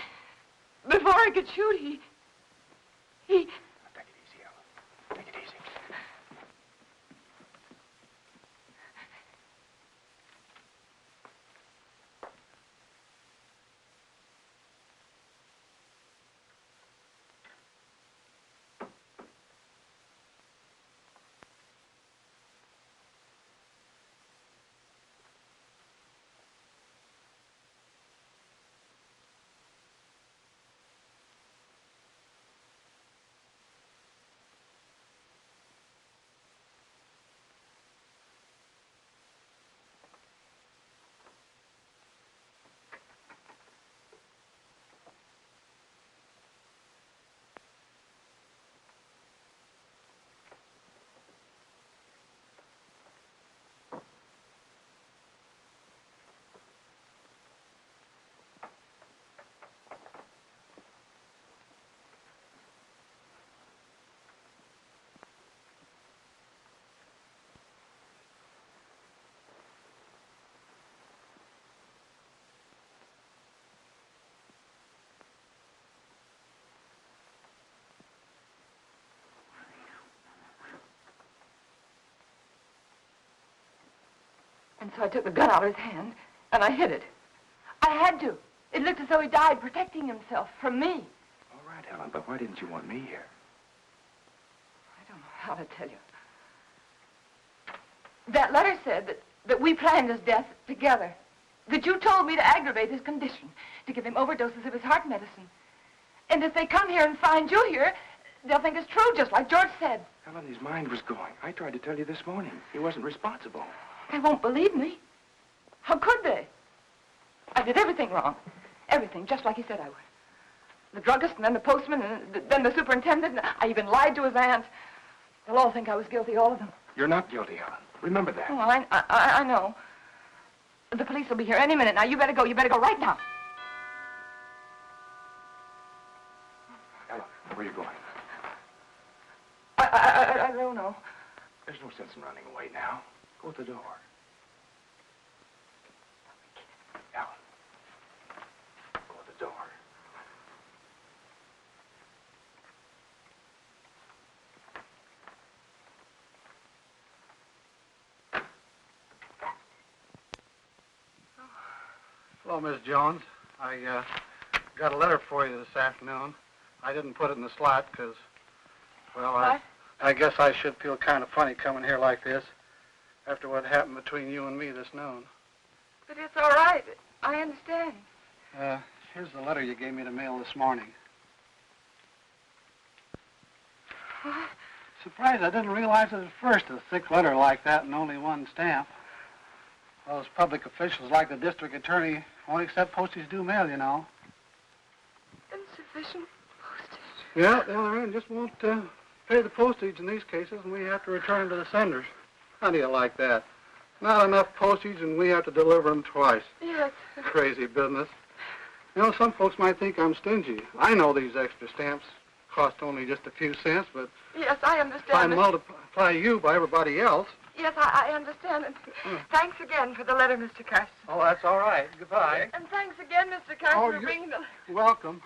before I could shoot, he... Take it easy, Ellen. Take it easy. And so I took the gun out of his hand, and I hid it. I had to. It looked as though he died protecting himself from me. All right, Helen, but why didn't you want me here? I don't know how to tell you. That letter said that we planned his death together. That you told me to aggravate his condition, to give him overdoses of his heart medicine. And if they come here and find you here, they'll think it's true, just like George said. Helen, his mind was going. I tried to tell you this morning. He wasn't responsible. They won't believe me. How could they? I did everything wrong. Everything, just like he said I would. The druggist, and then the postman, and then the superintendent, and I even lied to his aunt. They'll all think I was guilty, all of them. You're not guilty, Helen. Remember that. Oh, I know. The police will be here any minute now. You better go. You better go right now. Helen, where are you going? I don't know. There's no sense in running away now. Go to the door. Helen. Go to the door. Hello, Miss Jones. I got a letter for you this afternoon. I didn't put it in the slot because, well, I guess I should feel kind of funny coming here like this after what happened between you and me this noon. But it's all right. I understand. Here's the letter you gave me to mail this morning. What? Surprised I didn't realize it at first, a thick letter like that and only one stamp. Those public officials like the district attorney won't accept postage due mail, you know. Insufficient postage? Yeah, the other end just won't pay the postage in these cases, and we have to return them to the senders. How do you like that? Not enough postage, and we have to deliver them twice. Yes. Crazy business. You know, some folks might think I'm stingy. I know these extra stamps cost only just a few cents, but yes, I understand. if I multiply you by everybody else... Yes, I understand. And thanks again for the letter, Mr. Carson. Oh, that's all right. Goodbye. And thanks again, Mr. Carson, for bringing the... Welcome.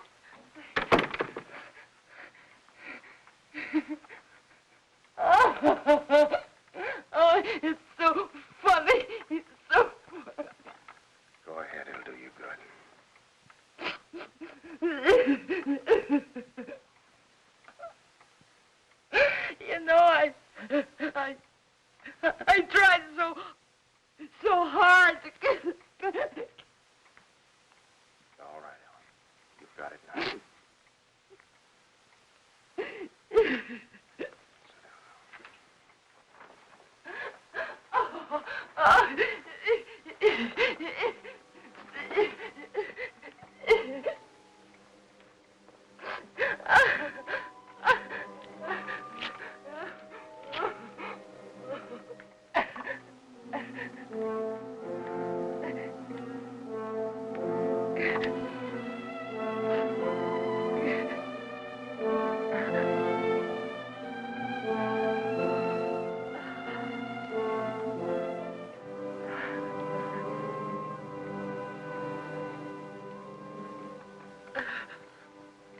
Oh, it's so funny. It's so funny. Go ahead, it'll do you good. You know, I tried so hard to get... All right, Ellen. You've got it now.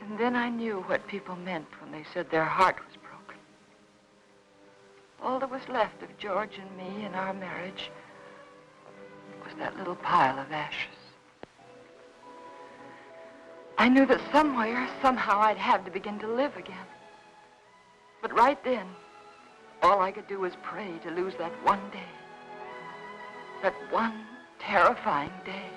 And then I knew what people meant when they said their heart was broken. All that was left of George and me and our marriage was that little pile of ashes. I knew that somewhere, somehow, I'd have to begin to live again. But right then, all I could do was pray to lose that one day. That one terrifying day.